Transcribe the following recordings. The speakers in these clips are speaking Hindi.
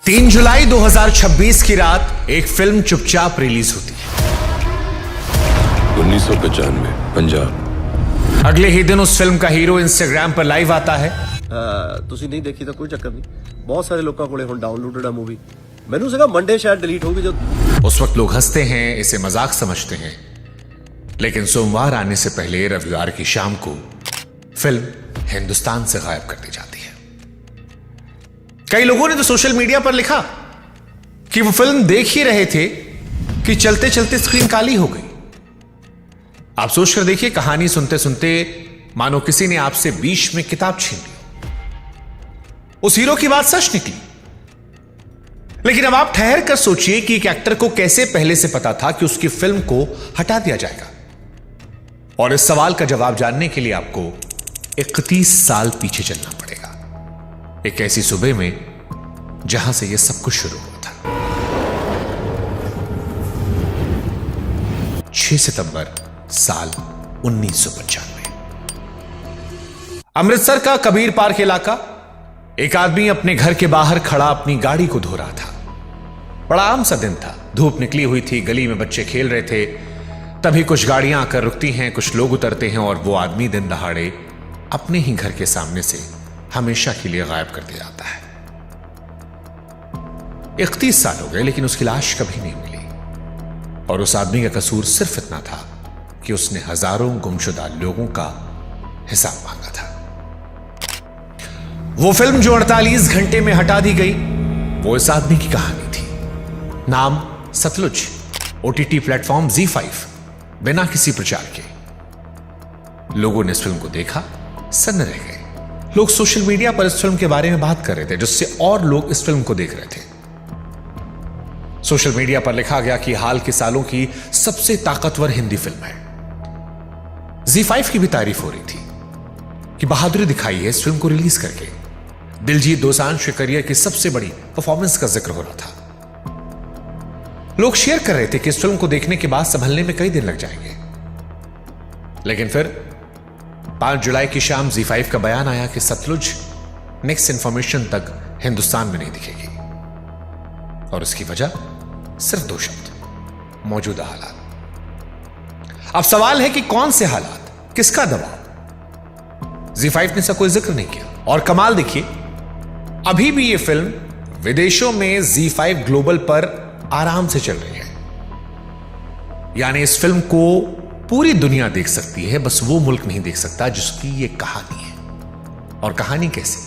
3 जुलाई 2026 की रात एक फिल्म चुपचाप रिलीज होती है। 1995 पंजाब। अगले ही दिन उस फिल्म का हीरो इंस्टाग्राम पर लाइव आता है। ਤੁਸੀਂ ਨਹੀਂ ਦੇਖੀ ਤਾਂ ਕੋਈ ਚੱਕਰ ਨਹੀਂ। ਬਹੁਤ ਸਾਰੇ ਲੋਕਾਂ ਕੋਲੇ ਹੁਣ ਡਾਊਨਲੋਡਡ ਆ मूवी। ਮੈਨੂੰ ਸੀਗਾ मंडे शायद डिलीट होगी जो। उस वक्त लोग हंसते हैं, इसे मजाक समझते हैं, लेकिन सोमवार आने से पहले रविवार की शाम को फिल्म हिंदुस्तान से गायब कर दी जाती है। कई लोगों ने तो सोशल मीडिया पर लिखा कि वो फिल्म देख ही रहे थे कि चलते चलते स्क्रीन काली हो गई। आप सोचकर देखिए, कहानी सुनते सुनते मानो किसी ने आपसे बीच में किताब छीन ली। उस हीरो की बात सच निकली, लेकिन अब आप ठहर कर सोचिए कि एक एक्टर को कैसे पहले से पता था कि उसकी फिल्म को हटा दिया जाएगा। और इस सवाल का जवाब जानने के लिए आपको 31 साल पीछे चलना पड़ेगा, एक ऐसी सुबह में जहां से यह सब कुछ शुरू हुआ था। 6 सितंबर साल 1995। अमृतसर का कबीर पार्क इलाका। एक आदमी अपने घर के बाहर खड़ा अपनी गाड़ी को धो रहा था। बड़ा आम सा दिन था, धूप निकली हुई थी, गली में बच्चे खेल रहे थे। तभी कुछ गाड़ियां आकर रुकती हैं, कुछ लोग उतरते हैं और वो आदमी दिन दहाड़े अपने ही घर के सामने से हमेशा के लिए गायब कर दिया जाता है। 31 साल हो गए, लेकिन उसकी लाश कभी नहीं मिली। और उस आदमी का कसूर सिर्फ इतना था कि उसने हजारों गुमशुदा लोगों का हिसाब मांगा था। वो फिल्म जो 48 घंटे में हटा दी गई, वो इस आदमी की कहानी थी। नाम सतलुज। OTT platform ZEE5। बिना किसी प्रचार के लोगों ने इस फिल्म को देखा, सन्न रह गए। लोग सोशल मीडिया पर इस फिल्म के बारे में बात कर रहे थे, जिससे और लोग इस फिल्म को देख रहे थे। सोशल मीडिया पर लिखा गया कि हाल के सालों की सबसे ताकतवर हिंदी फिल्म है। ZEE5 की भी तारीफ हो रही थी कि बहादुरी दिखाई है इस फिल्म को रिलीज करके। दिलजीत दोसांझ के करियर की सबसे बड़ी परफॉर्मेंस का जिक्र हो रहा था। लोग शेयर कर रहे थे कि इस फिल्म को देखने के बाद संभलने में कई दिन लग जाएंगे। लेकिन फिर 5 जुलाई की शाम ZEE5 का बयान आया कि सतलुज नेक्स्ट इंफॉर्मेशन तक हिंदुस्तान में नहीं दिखेगी। और इसकी वजह सिर्फ 2 शब्द, मौजूदा हालात। अब सवाल है कि कौन से हालात, किसका दबाव? ZEE5 ने इसका कोई जिक्र नहीं किया। और कमाल देखिए, अभी भी यह फिल्म विदेशों में ZEE5 ग्लोबल पर आराम से चल रही है। यानी इस फिल्म को पूरी दुनिया देख सकती है, बस वो मुल्क नहीं देख सकता जिसकी यह कहानी है। और कहानी कैसे?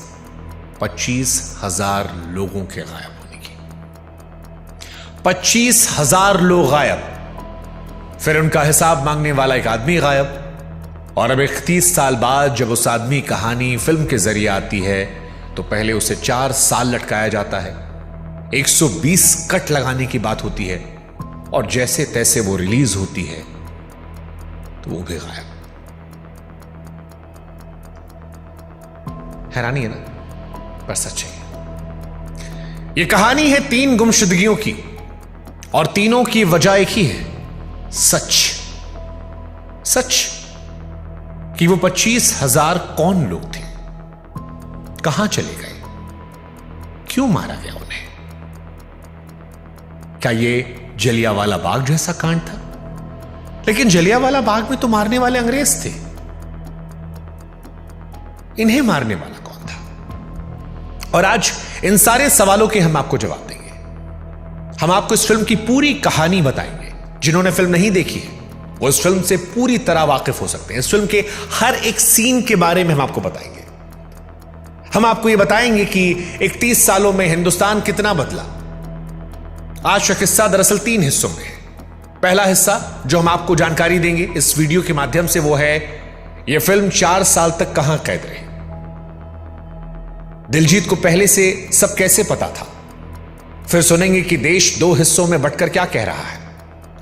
25,000 लोगों के गायब होने की। 25,000 लोग गायब, फिर उनका हिसाब मांगने वाला एक आदमी गायब। और अब 31 साल बाद जब उस आदमी कहानी फिल्म के जरिए आती है, तो पहले उसे 4 साल लटकाया जाता है, 120 कट लगाने की बात होती है, और जैसे तैसे वो रिलीज होती है तो वो भी गायब। हैरानी है ना, पर सच है। ये कहानी है 3 गुमशुदगियों की, और तीनों की वजह एक ही है, सच। सच कि वो 25,000 कौन लोग थे, कहां चले गए, क्यों मारा गया उन्हें? क्या ये जलियांवाला बाग जैसा कांड था? लेकिन जलियांवाला बाग में तो मारने वाले अंग्रेज थे, इन्हें मारने वाला कौन था? और आज इन सारे सवालों के हम आपको जवाब देंगे। हम आपको इस फिल्म की पूरी कहानी बताएंगे। जिन्होंने फिल्म नहीं देखी है वो इस फिल्म से पूरी तरह वाकिफ हो सकते हैं। इस फिल्म के हर एक सीन के बारे में हम आपको बताएंगे। हम आपको यह बताएंगे कि 31 सालों में हिंदुस्तान कितना बदला। आज का किस्सा दरअसल 3 हिस्सों में है। पहला हिस्सा जो हम आपको जानकारी देंगे इस वीडियो के माध्यम से, वो है यह फिल्म 4 साल तक कहां कैद रही। दिलजीत को पहले से सब कैसे पता था। फिर सुनेंगे कि देश 2 हिस्सों में बंटकर क्या कह रहा है।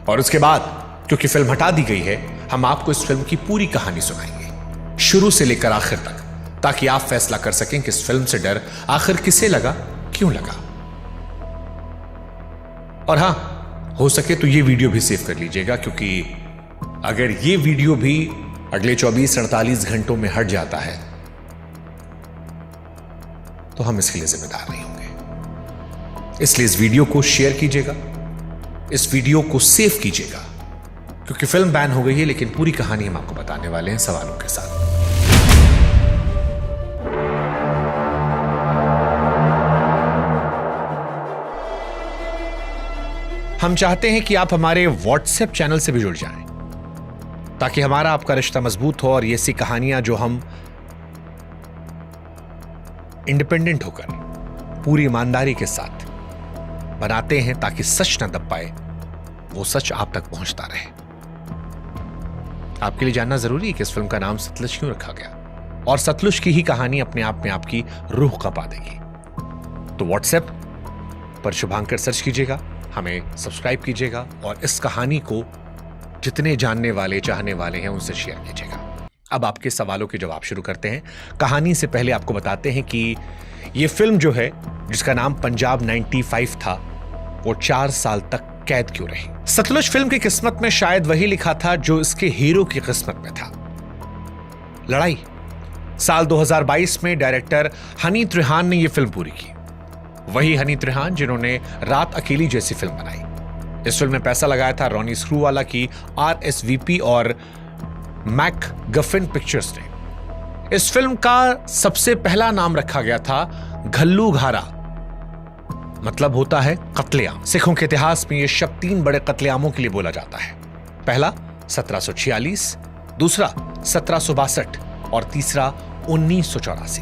और उसके बाद, क्योंकि फिल्म हटा दी गई है, हम आपको इस फिल्म की पूरी कहानी सुनाएंगे, शुरू से लेकर आखिर तक, ताकि आप फैसला कर सकें कि इस फिल्म से डर आखिर किसे लगा, क्यों लगा। और हां, हो सके तो ये वीडियो भी सेव कर लीजिएगा, क्योंकि अगर ये वीडियो भी अगले 24-48 घंटों में हट जाता है तो हम इसके लिए जिम्मेदार नहीं होंगे। इसलिए इस वीडियो को शेयर कीजिएगा, इस वीडियो को सेव कीजिएगा, क्योंकि फिल्म बैन हो गई है, लेकिन पूरी कहानी हम आपको बताने वाले हैं सवालों के साथ। हम चाहते हैं कि आप हमारे व्हाट्सएप चैनल से भी जुड़ जाएं, ताकि हमारा आपका रिश्ता मजबूत हो और ये सी कहानियां जो हम इंडिपेंडेंट होकर पूरी ईमानदारी के साथ बनाते हैं, ताकि सच न दब पाए, वो सच आप तक पहुंचता रहे। आपके लिए जानना जरूरी है कि इस फिल्म का नाम सतलुज क्यों रखा गया, और सतलुज की ही कहानी अपने आप में आपकी रूह कपा देगी। तो व्हाट्सएप पर शुभांकर सर्च कीजिएगा, हमें सब्सक्राइब कीजिएगा और इस कहानी को जितने जानने वाले चाहने वाले हैं उनसे शेयर कीजिएगा। अब आपके सवालों के जवाब शुरू करते हैं। कहानी से पहले आपको बताते हैं कि यह फिल्म जो है, जिसका नाम पंजाब 95 था, वो 4 साल तक कैद क्यों रही। सतलुज फिल्म की किस्मत में शायद वही लिखा था जो इसके हीरो की किस्मत में था, लड़ाई। साल 2022 में डायरेक्टर हनी त्रिहान ने यह फिल्म पूरी की। वही हनी त्रिहान जिन्होंने रात अकेली जैसी फिल्म बनाई। इस फिल्म में पैसा लगाया था रॉनी स्क्रूवाला की RSVP और मैक गफिन पिक्चर्स ने। इस फिल्म का सबसे पहला नाम रखा गया था घल्लू घारा, मतलब होता है कत्लेआम। सिखों के इतिहास में यह शब्द 3 बड़े कत्लेआमों के लिए बोला जाता है। पहला 1746, दूसरा 1762 और तीसरा 1984।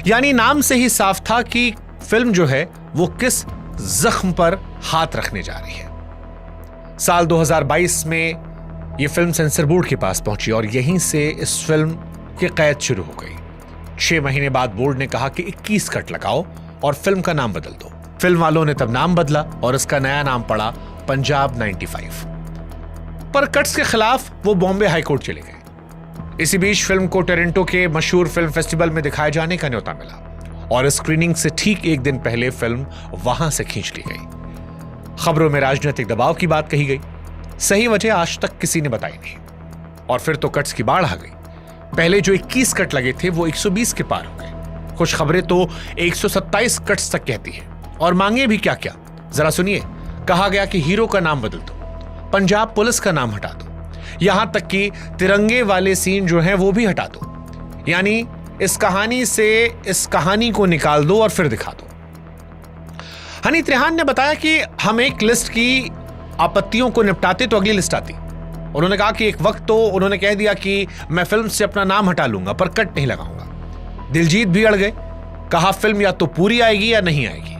यानी नाम से ही साफ था कि फिल्म जो है वो किस जख्म पर हाथ रखने जा रही है। साल 2022 में यह फिल्म सेंसर बोर्ड के पास पहुंची और यहीं से इस फिल्म की कैद शुरू हो गई। 6 महीने बाद बोर्ड ने कहा कि 21 कट लगाओ और फिल्म का नाम बदल दो। फिल्म वालों ने तब नाम बदला और इसका नया नाम पड़ा पंजाब 95। पर कट्स के खिलाफ वो बॉम्बे हाईकोर्ट चले गए। इसी बीच फिल्म को टोरंटो के मशहूर फिल्म फेस्टिवल में दिखाए जाने का न्योता मिला और स्क्रीनिंग से ठीक 1 दिन पहले फिल्म वहां से खींच ली गई। खबरों में राजनीतिक दबाव की बात कही गई। सही वजह आज तक किसी ने बताई नहीं। और फिर तो कट्स की बाढ़ आ गई। पहले जो 21 कट लगे थे वो 120 के पार हो गए। कुछ खबरें तो 127 कट्स तक कहती है। और मांगे भी क्या क्या, जरा सुनिए। कहा गया कि हीरो का नाम बदल दो, पंजाब पुलिस का नाम हटा दो, यहां तक कि तिरंगे वाले सीन जो हैं वो भी हटा दो। यानी इस कहानी से इस कहानी को निकाल दो और फिर दिखा दो। हनी त्रिहान ने बताया कि हम एक लिस्ट की आपत्तियों को निपटाते तो अगली लिस्ट आती। उन्होंने कहा कि एक वक्त तो उन्होंने कह दिया कि मैं फिल्म से अपना नाम हटा लूंगा पर कट नहीं लगाऊंगा। दिलजीत भी अड़ गए, कहा फिल्म या तो पूरी आएगी या नहीं आएगी।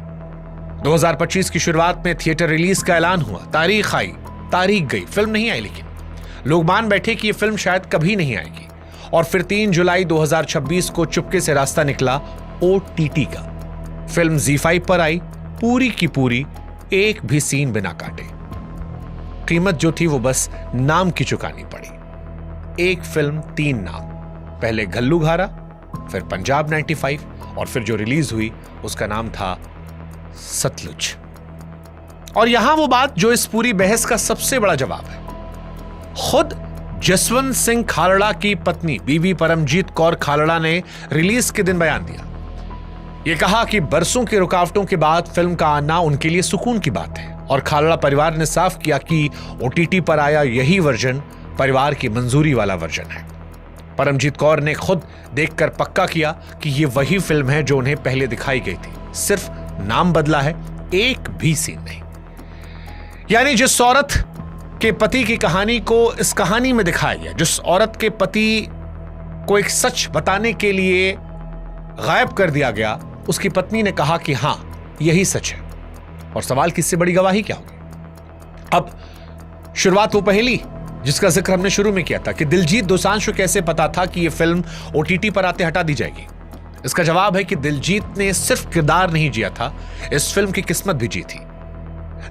2025 की शुरुआत में थिएटर रिलीज का ऐलान हुआ, तारीख आई, तारीख गई, फिल्म नहीं आई। लेकिन लोग मान बैठे कि यह फिल्म शायद कभी नहीं आएगी। और फिर 3 जुलाई 2026 को चुपके से रास्ता निकला OTT का। फिल्म ZEE5 पर आई, पूरी की पूरी, एक भी सीन बिना काटे। कीमत जो थी वो बस नाम की चुकानी पड़ी। एक फिल्म 3 नाम, पहले घल्लू घारा, फिर पंजाब 95 और फिर जो रिलीज हुई उसका नाम था सतलुज। और यहां वो बात जो इस पूरी बहस का सबसे बड़ा जवाब है। खुद जसवंत सिंह खालड़ा की पत्नी बीबी परमजीत कौर खालड़ा ने रिलीज के दिन बयान दिया। यह कहा कि बरसों की रुकावटों के बाद फिल्म का आना उनके लिए सुकून की बात है। और खालड़ा परिवार ने साफ किया कि OTT पर आया यही वर्जन परिवार की मंजूरी वाला वर्जन है। परमजीत कौर ने खुद देखकर पक्का किया कि यह वही फिल्म है जो उन्हें पहले दिखाई गई थी, सिर्फ नाम बदला है, एक भी सीन नहीं। यानी जिस औरत के पति की कहानी को इस कहानी में दिखाया गया, जिस औरत के पति को एक सच बताने के लिए गायब कर दिया गया, उसकी पत्नी ने कहा कि हां यही सच है। और सवाल की इससे बड़ी गवाही क्या होगी। अब शुरुआत वो पहली जिसका जिक्र हमने शुरू में किया था कि दिलजीत दोसांझ को कैसे पता था कि यह फिल्म OTT पर आते हटा दी जाएगी। इसका जवाब है कि दिलजीत ने सिर्फ किरदार नहीं जिया था, इस फिल्म की किस्मत भी जी थी।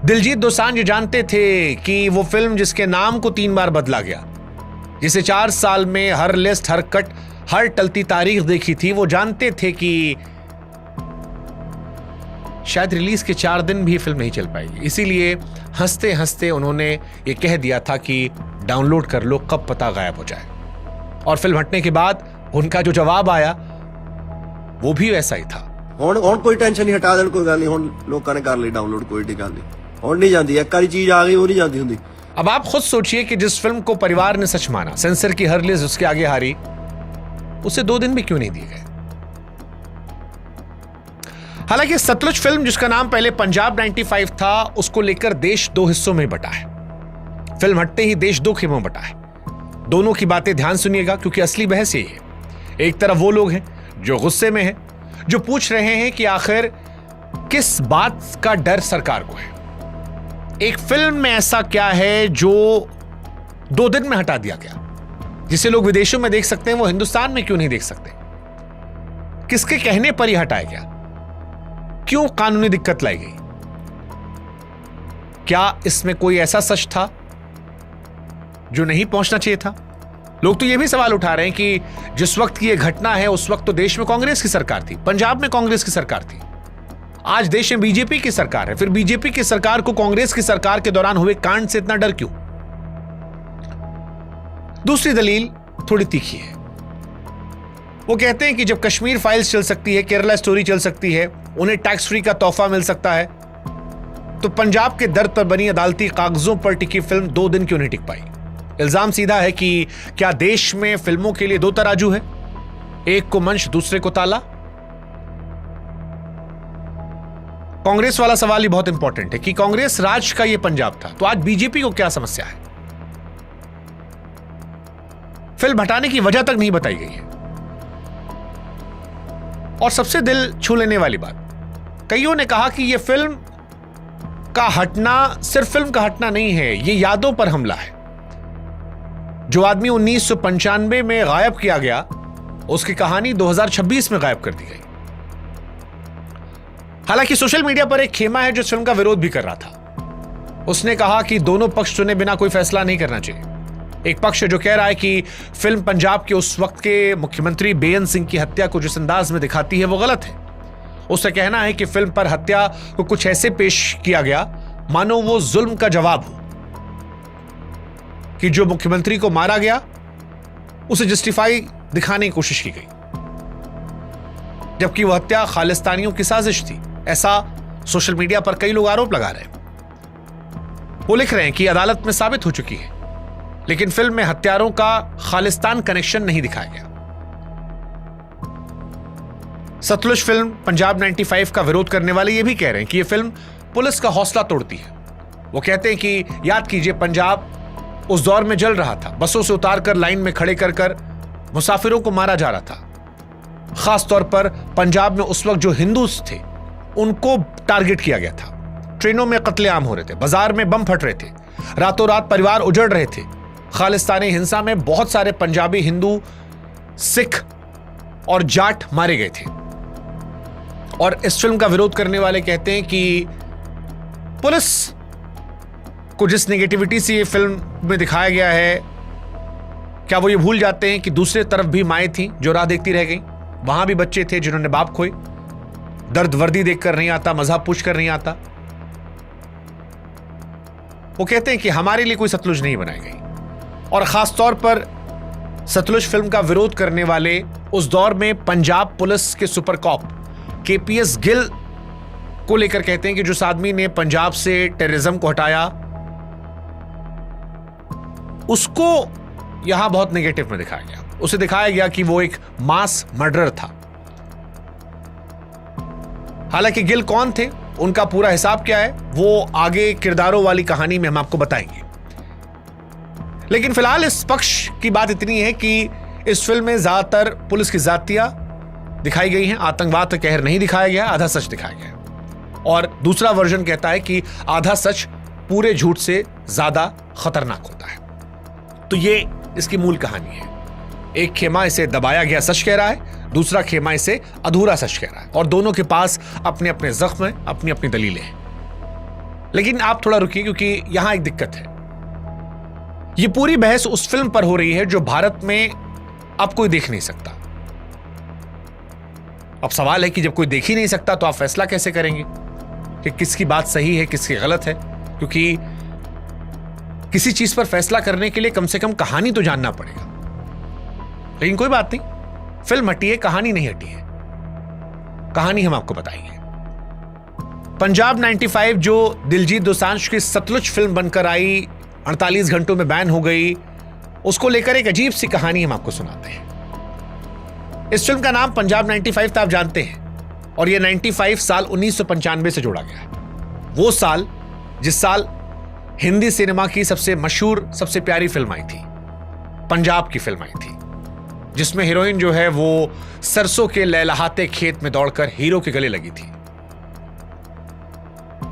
दिलजीत दोसांझ जानते थे कि वो फिल्म जिसके नाम को 3 बार बदला गया, जिसे 4 साल में हर लिस्ट, हर कट, हर टलती तारीख देखी थी, वो जानते थे कि शायद रिलीज के 4 दिन भी फिल्म नहीं चल पाएगी। इसीलिए हंसते हंसते उन्होंने ये कह दिया था कि डाउनलोड कर लो, कब पता गायब हो जाए। और फिल्म हटने के बाद उनका जो जवाब आया वो भी वैसा ही था। ਹੁਣ ਕੋਈ ਟੈਨਸ਼ਨ ਨਹੀਂ, ਹਟਾ ਦੇਣ ਕੋਈ ਗੱਲ ਨਹੀਂ, ਹੁਣ ਲੋਕਾਂ ਨੇ ਕਰ ਲਈ डाउनलोड, कोई डी गल नहीं, ਹੁਣ नहीं जाती, एक बारी चीज आ गई वो नहीं जाती हुंदी। अब आप खुद सोचिए कि जिस फिल्म को परिवार ने सच माना, सेंसर की हर लिस्ट उसके आगे हारी, उसे 2 दिन भी क्यों नहीं दिए गए। हालांकि सतलुज फिल्म, जिसका नाम पहले पंजाब 95 था, उसको लेकर देश 2 हिस्सों में बटा है। फिल्म हटते ही देश 2 खेमों में बटा है। दोनों की बातें ध्यान सुनिएगा, क्योंकि असली बहस यही है। एक तरफ वो लोग हैं जो गुस्से में हैं, जो पूछ रहे हैं कि आखिर किस बात का डर सरकार को है। एक फिल्म में ऐसा क्या है जो 2 दिन में हटा दिया गया, जिसे लोग विदेशों में देख सकते हैं, वो हिंदुस्तान में क्यों नहीं देख सकते। किसके कहने पर यह हटाया गया, क्यों कानूनी दिक्कत लाई गई, क्या इसमें कोई ऐसा सच था जो नहीं पहुंचना चाहिए था। लोग तो यह भी सवाल उठा रहे हैं कि जिस वक्त की यह घटना है, उस वक्त तो देश में कांग्रेस की सरकार थी, पंजाब में कांग्रेस की सरकार थी। आज देश में बीजेपी की सरकार है, फिर बीजेपी की सरकार को कांग्रेस की सरकार के दौरान हुए कांड से इतना डर क्यों। दूसरी दलील थोड़ी तीखी है। वो कहते हैं कि जब कश्मीर फाइल्स चल सकती है, केरला स्टोरी चल सकती है, उन्हें टैक्स फ्री का तोहफा मिल सकता है, तो पंजाब के दर्द पर बनी अदालती कागजों पर टिकी फिल्म 2 दिन क्यों नहीं टिक पाई। इल्जाम सीधा है कि क्या देश में फिल्मों के लिए 2 तराजू है, एक को मंच दूसरे को ताला। कांग्रेस वाला सवाल ही बहुत इंपॉर्टेंट है कि कांग्रेस राज का यह पंजाब था, तो आज बीजेपी को क्या समस्या है। फिल्म हटाने की वजह तक नहीं बताई गई है। और सबसे दिल छू लेने वाली बात, कईयों ने कहा कि यह फिल्म का हटना सिर्फ फिल्म का हटना नहीं है, यह यादों पर हमला है। जो आदमी 1995 में गायब किया गया, उसकी कहानी 2026 में गायब कर दी गई। हालांकि सोशल मीडिया पर एक खेमा है जो इस फिल्म का विरोध भी कर रहा था। उसने कहा कि दोनों पक्ष चुने बिना कोई फैसला नहीं करना चाहिए। एक पक्ष जो कह रहा है कि फिल्म पंजाब के उस वक्त के मुख्यमंत्री बेअंत सिंह की हत्या को जिस अंदाज में दिखाती है वो गलत है। उसका कहना है कि फिल्म पर हत्या को कुछ ऐसे पेश किया गया मानो वो जुल्म का जवाब हो, कि जो मुख्यमंत्री को मारा गया उसे जस्टिफाई दिखाने की कोशिश की गई, जबकि वह हत्या खालिस्तानियों की साजिश थी। ऐसा सोशल मीडिया पर कई लोग आरोप लगा रहे हैं। वो लिख रहे हैं कि अदालत में साबित हो चुकी है, लेकिन फिल्म में हत्यारों का खालिस्तान कनेक्शन नहीं दिखाया गया। सतलुज फिल्म पंजाब 95 का विरोध करने वाले ये भी कह रहे हैं कि यह फिल्म पुलिस का हौसला तोड़ती है। वो कहते हैं कि याद कीजिए, पंजाब उस दौर में जल रहा था, बसों से उतारकर लाइन में खड़े कर कर मुसाफिरों को मारा जा रहा था। खास तौर पर पंजाब में उस वक्त जो हिंदू थे उनको टारगेट किया गया था। ट्रेनों में कत्लेआम हो रहे थे, बाजार में बम फट रहे थे, रातों रात परिवार उजड़ रहे थे। खालिस्तानी हिंसा में बहुत सारे पंजाबी हिंदू, सिख और जाट मारे गए थे। और इस फिल्म का विरोध करने वाले कहते हैं कि पुलिस को जिस नेगेटिविटी से ये फिल्म में दिखाया गया है, क्या वो ये भूल जाते हैं कि दूसरे तरफ भी माएँ थीं जो राह देखती रह गईं, वहां भी बच्चे थे जिन्होंने बाप खोए। दर्द वर्दी देखकर नहीं आता, मजहब पूछकर नहीं आता। वो कहते हैं कि हमारे लिए कोई सतलुज नहीं बनाई गई। और खास तौर पर सतलुज फिल्म का विरोध करने वाले उस दौर में पंजाब पुलिस के सुपर कॉप केपीएस गिल को लेकर कहते हैं कि जिस आदमी ने पंजाब से टेररिज्म को हटाया, उसको यहां बहुत नेगेटिव में दिखाया गया। उसे दिखाया गया कि वो एक मास मर्डरर था। हालांकि गिल कौन थे, उनका पूरा हिसाब क्या है, वो आगे किरदारों वाली कहानी में हम आपको बताएंगे। लेकिन फिलहाल इस पक्ष की बात इतनी है कि इस फिल्म में ज्यादातर पुलिस की जातियां दिखाई गई हैं, आतंकवाद का कहर नहीं दिखाया गया, आधा सच दिखाया गया। और दूसरा वर्जन कहता है कि आधा सच पूरे झूठ से ज्यादा खतरनाक होता है। तो ये इसकी मूल कहानी है। एक खेमा इसे दबाया गया सच कह रहा है, दूसरा खेमा इसे अधूरा सच कह रहा है, और दोनों के पास अपने अपने जख्म हैं, अपनी अपनी दलीलें हैं। लेकिन आप थोड़ा रुकिए, क्योंकि यहां एक दिक्कत है। यह पूरी बहस उस फिल्म पर हो रही है जो भारत में अब कोई देख नहीं सकता। अब सवाल है कि जब कोई देख ही नहीं सकता तो आप फैसला कैसे करेंगे कि किसकी बात सही है, किसकी गलत है। क्योंकि किसी चीज पर फैसला करने के लिए कम से कम कहानी तो जानना पड़ेगा। लेकिन कोई बात नहीं, फिल्म हटी है, कहानी नहीं हटी है। कहानी हम आपको बताएंगे। पंजाब 95 जो दिलजीत दोसांझ की सतलुज फिल्म बनकर आई, 48 घंटों में बैन हो गई, उसको लेकर एक अजीब सी कहानी हम आपको सुनाते हैं। इस फिल्म का नाम पंजाब 95 था, आप जानते हैं, और यह 95 साल 1995 से जोड़ा गया है। वो साल जिस साल हिंदी सिनेमा की सबसे मशहूर, सबसे प्यारी फिल्म आई थी, पंजाब की फिल्म आई थी, जिसमें हीरोइन जो है वो सरसों के लहलहाते खेत में दौड़कर हीरो के गले लगी थी।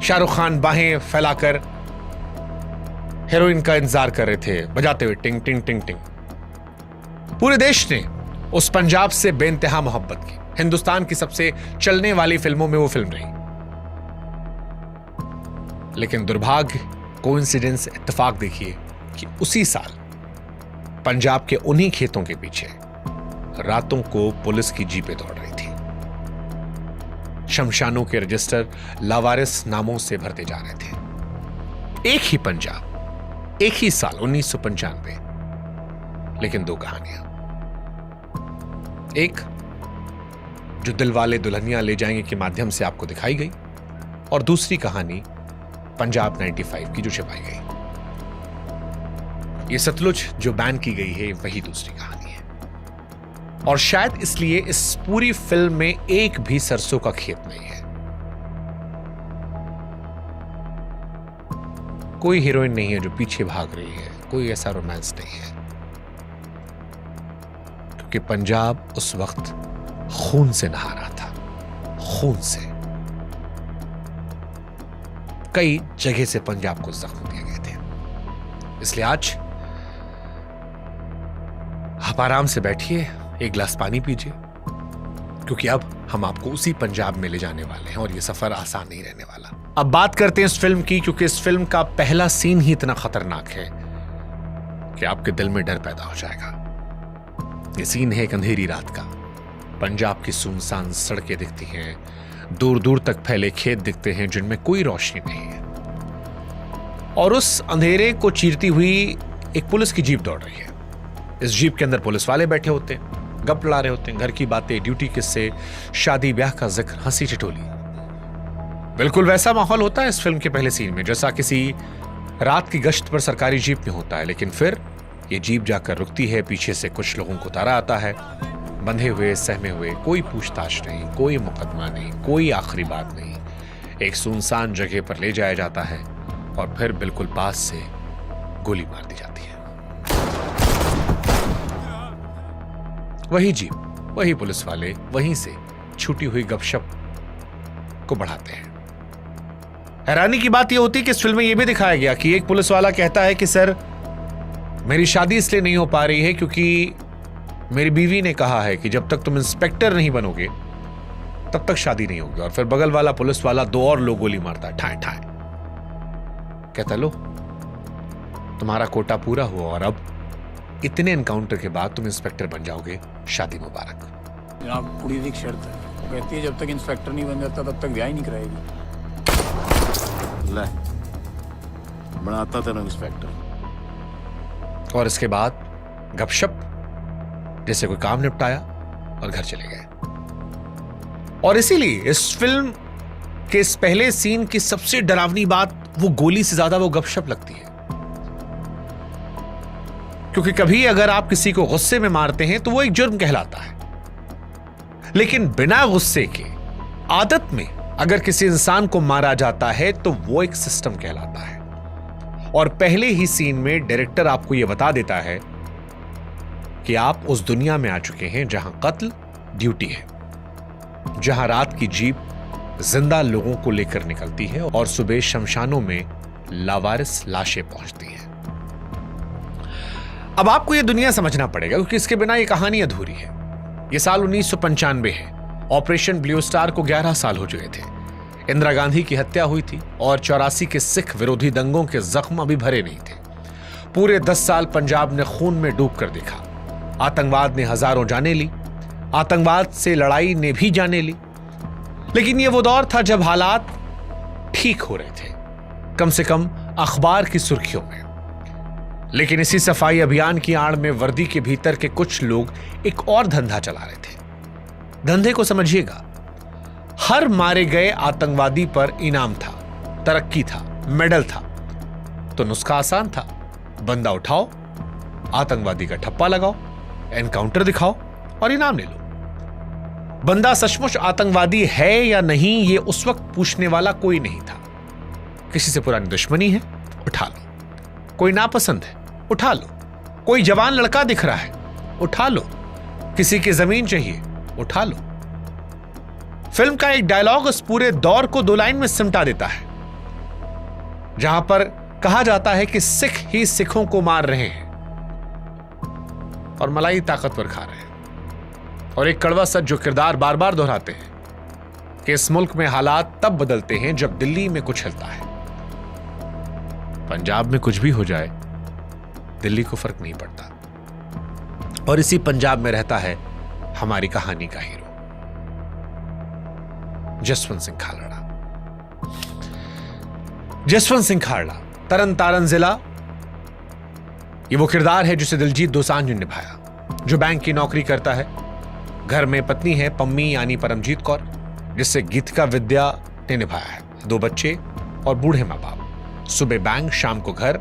शाहरुख खान बाहें फैलाकर हीरोइन का इंतजार कर रहे थे, बजाते हुए टिंग टिंग टिंग टिंग। पूरे देश ने उस पंजाब से बेइंतहा मोहब्बत की। हिंदुस्तान की सबसे चलने वाली फिल्मों में वो फिल्म रही। लेकिन दुर्भाग्य, कोइंसिडेंस, इत्तेफाक देखिए कि उसी साल पंजाब के उन्हीं खेतों के पीछे रातों को पुलिस की जीपें दौड़ रही थी। शमशानों के रजिस्टर लावारिस नामों से भरते जा रहे थे। एक ही पंजाब, एक ही साल 1995, लेकिन दो कहानियां। एक जो दिलवाले दुल्हनिया ले जाएंगे के माध्यम से आपको दिखाई गई, और दूसरी कहानी पंजाब 95 की जो छिपाई गई। ये सतलुज जो बैन की गई है, वही दूसरी कहानी है। और शायद इसलिए इस पूरी फिल्म में एक भी सरसों का खेत नहीं है। कोई हीरोइन नहीं है जो पीछे भाग रही है, कोई ऐसा रोमांस नहीं है, क्योंकि पंजाब उस वक्त खून से नहा रहा था, खून से। कई जगह से पंजाब को जख्म दिए गए थे। इसलिए आज आप आराम से बैठिए, एक गिलास पानी पीजिए, क्योंकि अब हम आपको उसी पंजाब में ले जाने वाले हैं और यह सफर आसान नहीं रहने वाला। अब बात करते हैं इस फिल्म की, क्योंकि इस फिल्म का पहला सीन ही इतना खतरनाक है कि आपके दिल में डर पैदा हो जाएगा। यह सीन है एक अंधेरी रात का। पंजाब की सुनसान सड़कें दिखती हैं, दूर दूर तक फैले खेत दिखते हैं जिनमें कोई रोशनी नहीं है, और उस अंधेरे को चीरती हुई एक पुलिस की जीप दौड़ रही है। इस जीप के अंदर पुलिस वाले बैठे होते हैं, गप लड़ा रहे होते हैं, घर की बातें, ड्यूटी किस्से, शादी ब्याह का जिक्र, हंसी ठिठोली। बिल्कुल वैसा माहौल होता है इस फिल्म के पहले सीन में, जैसा किसी रात की गश्त पर सरकारी जीप में होता है। लेकिन फिर ये जीप जाकर रुकती है, पीछे से कुछ लोगों को उतारा आता है, बंधे हुए, सहमे हुए, कोई पूछताछ नहीं, कोई मुकदमा नहीं, कोई आखिरी बात नहीं। एक सुनसान जगह पर ले जाया जाता है और फिर बिल्कुल पास से गोली मार दी जाती है। वही जीप, वही पुलिस वाले वहीं से छूटी हुई गपशप को बढ़ाते हैं। हैरानी की बात यह होती है कि इस फिल्म में यह भी दिखाया गया कि एक पुलिस वाला कहता है कि सर, मेरी शादी इसलिए नहीं हो पा रही है क्योंकि मेरी बीवी ने कहा है कि जब तक तुम इंस्पेक्टर नहीं बनोगे तब तक शादी नहीं होगी। और फिर बगल वाला पुलिस वाला दो और लोग गोली मारता है, ठाए ठाए। कहता लो, तुम्हारा कोटा पूरा हुआ और अब इतने एनकाउंटर के बाद तुम इंस्पेक्टर बन जाओगे, शादी मुबारक। जनाब, कुड़ी की शर्त है, वो कहती है जब तक इंस्पेक्टर नहीं बन जाता तब तक ब्याह ही नहीं कराएगी। ले, बनाता तेरा इंस्पेक्टर। और इसके बाद गपशप, जैसे कोई काम निपटाया और घर चले गए। और इसीलिए इस फिल्म के इस पहले सीन की सबसे डरावनी बात वो गोली से ज्यादा वो गपशप लगती है। क्योंकि कभी अगर आप किसी को गुस्से में मारते हैं तो वो एक जुर्म कहलाता है, लेकिन बिना गुस्से के आदत में अगर किसी इंसान को मारा जाता है तो वो एक सिस्टम कहलाता है। और पहले ही सीन में डायरेक्टर आपको यह बता देता है कि आप उस दुनिया में आ चुके हैं जहां कत्ल ड्यूटी है, जहां रात की जीप जिंदा लोगों को लेकर निकलती है और सुबह शमशानों में लावारिस लाशें पहुंचती हैं। अब आपको यह दुनिया समझना पड़ेगा, क्योंकि इसके बिना यह कहानी अधूरी है। यह साल 1995 है। ऑपरेशन ब्लू स्टार को 11 साल हो चुके थे। इंदिरा गांधी की हत्या हुई थी और 84 के सिख विरोधी दंगों के जख्म अभी भरे नहीं थे। पूरे 10 साल पंजाब ने खून में डूब कर देखा। आतंकवाद ने हजारों जानें ली, आतंकवाद से लड़ाई ने भी जानें ली। लेकिन यह वो दौर था जब हालात ठीक हो रहे थे, कम से कम अखबार की सुर्खियों में। लेकिन इसी सफाई अभियान की आड़ में वर्दी के भीतर के कुछ लोग एक और धंधा चला रहे थे। धंधे को समझिएगा, हर मारे गए आतंकवादी पर इनाम था, तरक्की था, मेडल था। तो नुस्खा आसान था, बंदा उठाओ, आतंकवादी का ठप्पा लगाओ, एनकाउंटर दिखाओ और इनाम ले लो। बंदा सचमुच आतंकवादी है या नहीं, यह उस वक्त पूछने वाला कोई नहीं था। किसी से पुरानी दुश्मनी है, उठा लो। कोई नापसंद है, उठा लो। कोई जवान लड़का दिख रहा है, उठा लो। किसी की जमीन चाहिए, उठा लो। फिल्म का एक डायलॉग उस पूरे दौर को 2 लाइन में सिमटा देता है, जहां पर कहा जाता है कि सिख ही सिखों को मार रहे हैं और मलाई ताकतवर खा रहे हैं। और एक कड़वा सच जो किरदार बार बार दोहराते हैं कि इस मुल्क में हालात तब बदलते हैं जब दिल्ली में कुछ हिलता है। पंजाब में कुछ भी हो जाए, दिल्ली को फर्क नहीं पड़ता। और इसी पंजाब में रहता है हमारी कहानी का हीरो, जसवंत सिंह खालड़ा। जसवंत सिंह खालड़ा, तरन तारण जिला। ये वो किरदार है जिसे दिलजीत दोसांझ ने निभाया, जो बैंक की नौकरी करता है। घर में पत्नी है पम्मी यानी परमजीत कौर, जिससे गीतिका विद्या ने निभाया है। 2 बच्चे और बूढ़े मां बाप। सुबह बैंक, शाम को घर।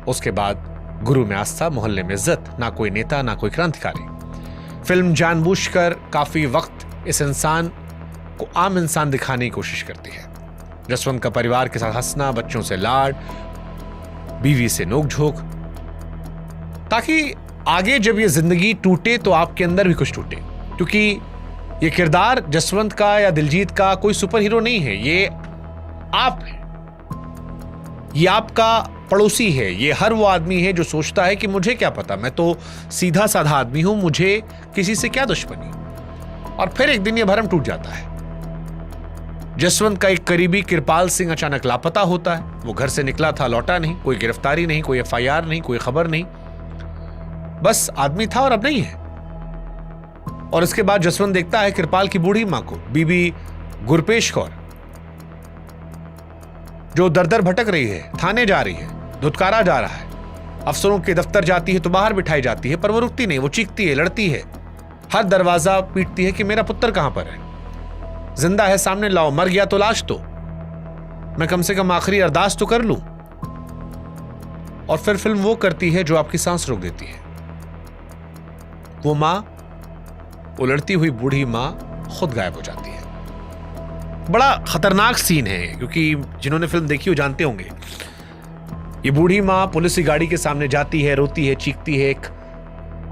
उसके बाद गुरु में आस्था, मोहल्ले में इज्जत। ना कोई नेता, ना कोई क्रांतिकारी। फिल्म जानबूझकर काफी वक्त इस इंसान को आम इंसान दिखाने की कोशिश करती है। जसवंत का परिवार के साथ हंसना, बच्चों से लाड, बीवी से नोकझोंक, ताकि आगे जब ये जिंदगी टूटे तो आपके अंदर भी कुछ टूटे। क्योंकि ये किरदार जसवंत का या दिलजीत का कोई सुपर हीरो नहीं है, ये आप है, ये आपका पड़ोसी है। ये हर वो आदमी है जो सोचता है कि मुझे क्या पता, मैं तो सीधा साधा आदमी हूं, मुझे किसी से क्या दुश्मनी। और फिर एक दिन ये भरम टूट जाता है। जसवंत का एक करीबी कृपाल सिंह अचानक लापता होता है। वो घर से निकला था, लौटा नहीं। कोई गिरफ्तारी नहीं, कोई FIR नहीं, कोई खबर नहीं। बस आदमी था और अब नहीं है। और इसके बाद जसवंत देखता है कृपाल की बूढ़ी मां को, बीबी गुरपेश कौर, जो दर दर भटक रही है, थाने जा रही है, धुतकारा जा रहा है। अफसरों के दफ्तर जाती है तो बाहर बिठाई जाती है, पर वो रुकती नहीं। वो चीखती है, लड़ती है, हर दरवाजा पीटती है कि मेरा पुत्र कहां पर है, जिंदा है सामने लाओ, मर गया तो लाश दो, मैं कम से कम आखिरी अरदास तो कर लूं। और फिर फिल्म वो करती है जो आपकी सांस रोक देती है। वो मां, वो लड़ती हुई बूढ़ी मां खुद गायब हो जाती है। बड़ा खतरनाक सीन है, क्योंकि जिन्होंने फिल्म देखी हो जानते होंगे। ये बूढ़ी मां पुलिस की गाड़ी के सामने जाती है, रोती है, चीखती है, एक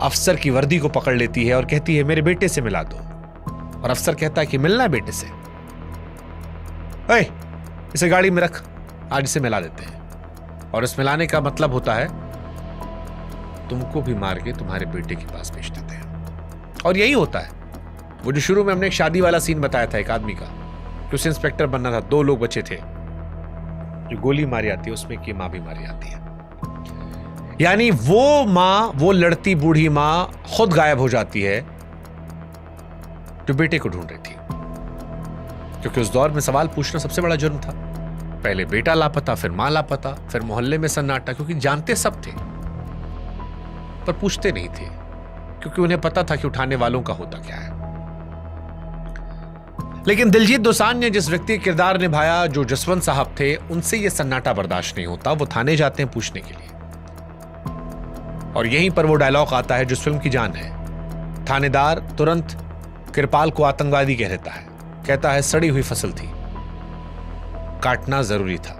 अफसर की वर्दी को पकड़ लेती है और कहती है मेरे बेटे से मिला दो। और अफसर कहता है कि मिलना है बेटे से, ऐ, इसे गाड़ी में रख, आज इसे मिला देते हैं। और इस मिलाने का मतलब होता है तुमको भी मार के तुम्हारे बेटे के पास भेज देते हैं। और यही होता है। वो जो शुरू में हमने एक शादी वाला सीन बताया था एक आदमी का, कि उसे इंस्पेक्टर बनना था, 2 लोग बचे थे, जो गोली मारी आती है उसमें की मां भी मारी आती है। यानी वो मां, वो लड़ती बूढ़ी मां खुद गायब हो जाती है जो बेटे को ढूंढ रही थी। क्योंकि उस दौर में सवाल पूछना सबसे बड़ा जुर्म था। पहले बेटा लापता, फिर मां लापता, फिर मोहल्ले में सन्नाटा, क्योंकि जानते सब थे पर पूछते नहीं थे, क्योंकि उन्हें पता था कि उठाने वालों का होता क्या है। लेकिन दिलजीत दोसांझ ने जिस व्यक्ति का किरदार निभाया, जो जसवंत साहब थे, उनसे यह सन्नाटा बर्दाश्त नहीं होता। वो थाने जाते हैं पूछने के लिए, और यहीं पर वो डायलॉग आता है जो इस फिल्म की जान है। थानेदार तुरंत कृपाल को आतंकवादी कह देता है, कहता है सड़ी हुई फसल थी, काटना जरूरी था।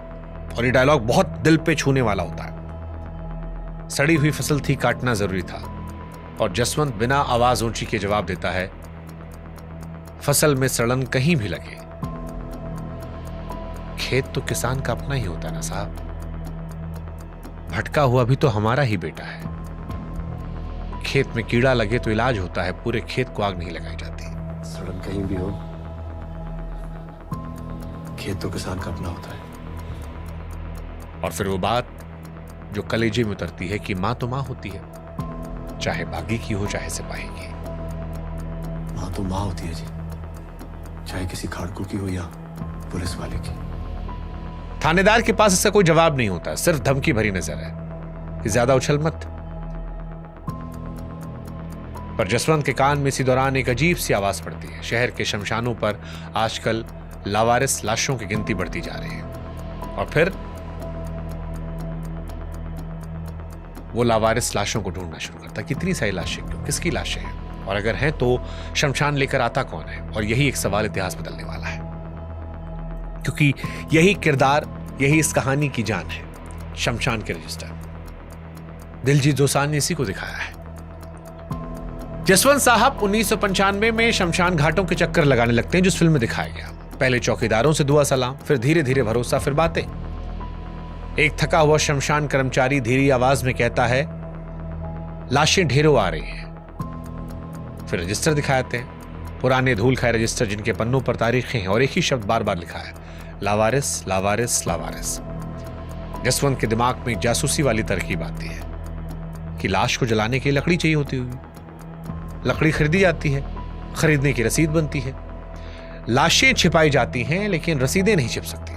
और ये डायलॉग बहुत दिल पे छूने वाला होता है। सड़ी हुई फसल थी, काटना जरूरी था। और जसवंत बिना आवाज ऊंची के जवाब देता है, फसल में सड़न कहीं भी लगे, खेत तो किसान का अपना ही होता ना साहब, भटका हुआ भी तो हमारा ही बेटा है। खेत में कीड़ा लगे तो इलाज होता है, पूरे खेत को आग नहीं लगाई जाती। सड़न कहीं भी हो, खेत तो किसान का अपना होता है। और फिर वो बात जो कलेजे में उतरती है कि मां तो मां होती है, चाहे बागी की हो चाहे सिपाही की। मां तो मां होती है जी, चाहे किसी खाड़कू की हो या पुलिस वाले की। थानेदार के पास इसका कोई जवाब नहीं होता, सिर्फ धमकी भरी नजर है कि ज्यादा उछल मत। पर जसवंत के कान में इसी दौरान एक अजीब सी आवाज पड़ती है। शहर के शमशानों पर आजकल लावारिस लाशों की गिनती बढ़ती जा रही है। और फिर वो लावारिस लाशों को ढूंढना शुरू करता है। कितनी सारी लाशें क्यों, किसकी लाशें हैं, और अगर हैं तो शमशान लेकर आता कौन है। और यही एक सवाल इतिहास बदलने वाला है, क्योंकि यही किरदार, यही इस कहानी की जान है। शमशान के रजिस्टर दिलजीत दोसांझ ने इसी को दिखाया है। जसवंत साहब 1995 में शमशान घाटों के चक्कर लगाने लगते हैं, जिस फिल्म में दिखाया गया। पहले चौकीदारों से दुआ सलाम, फिर धीरे धीरे भरोसा, फिर बातें। एक थका हुआ शमशान कर्मचारी धीरी आवाज में कहता है, लाशें ढेरों आ रही हैं। फिर रजिस्टर दिखाते हैं, पुराने धूल खाए रजिस्टर जिनके पन्नों पर तारीखें हैं और एक ही शब्द बार बार लिखा है, लावारिस लावारिस लावारिस। जसवंत के दिमाग में जासूसी वाली तरकीब आती है कि लाश को जलाने के लिए लकड़ी चाहिए होती होगी। लकड़ी खरीदी जाती है, खरीदने की रसीद बनती है। लाशें छिपाई जाती हैं लेकिन रसीदें नहीं छिप सकती।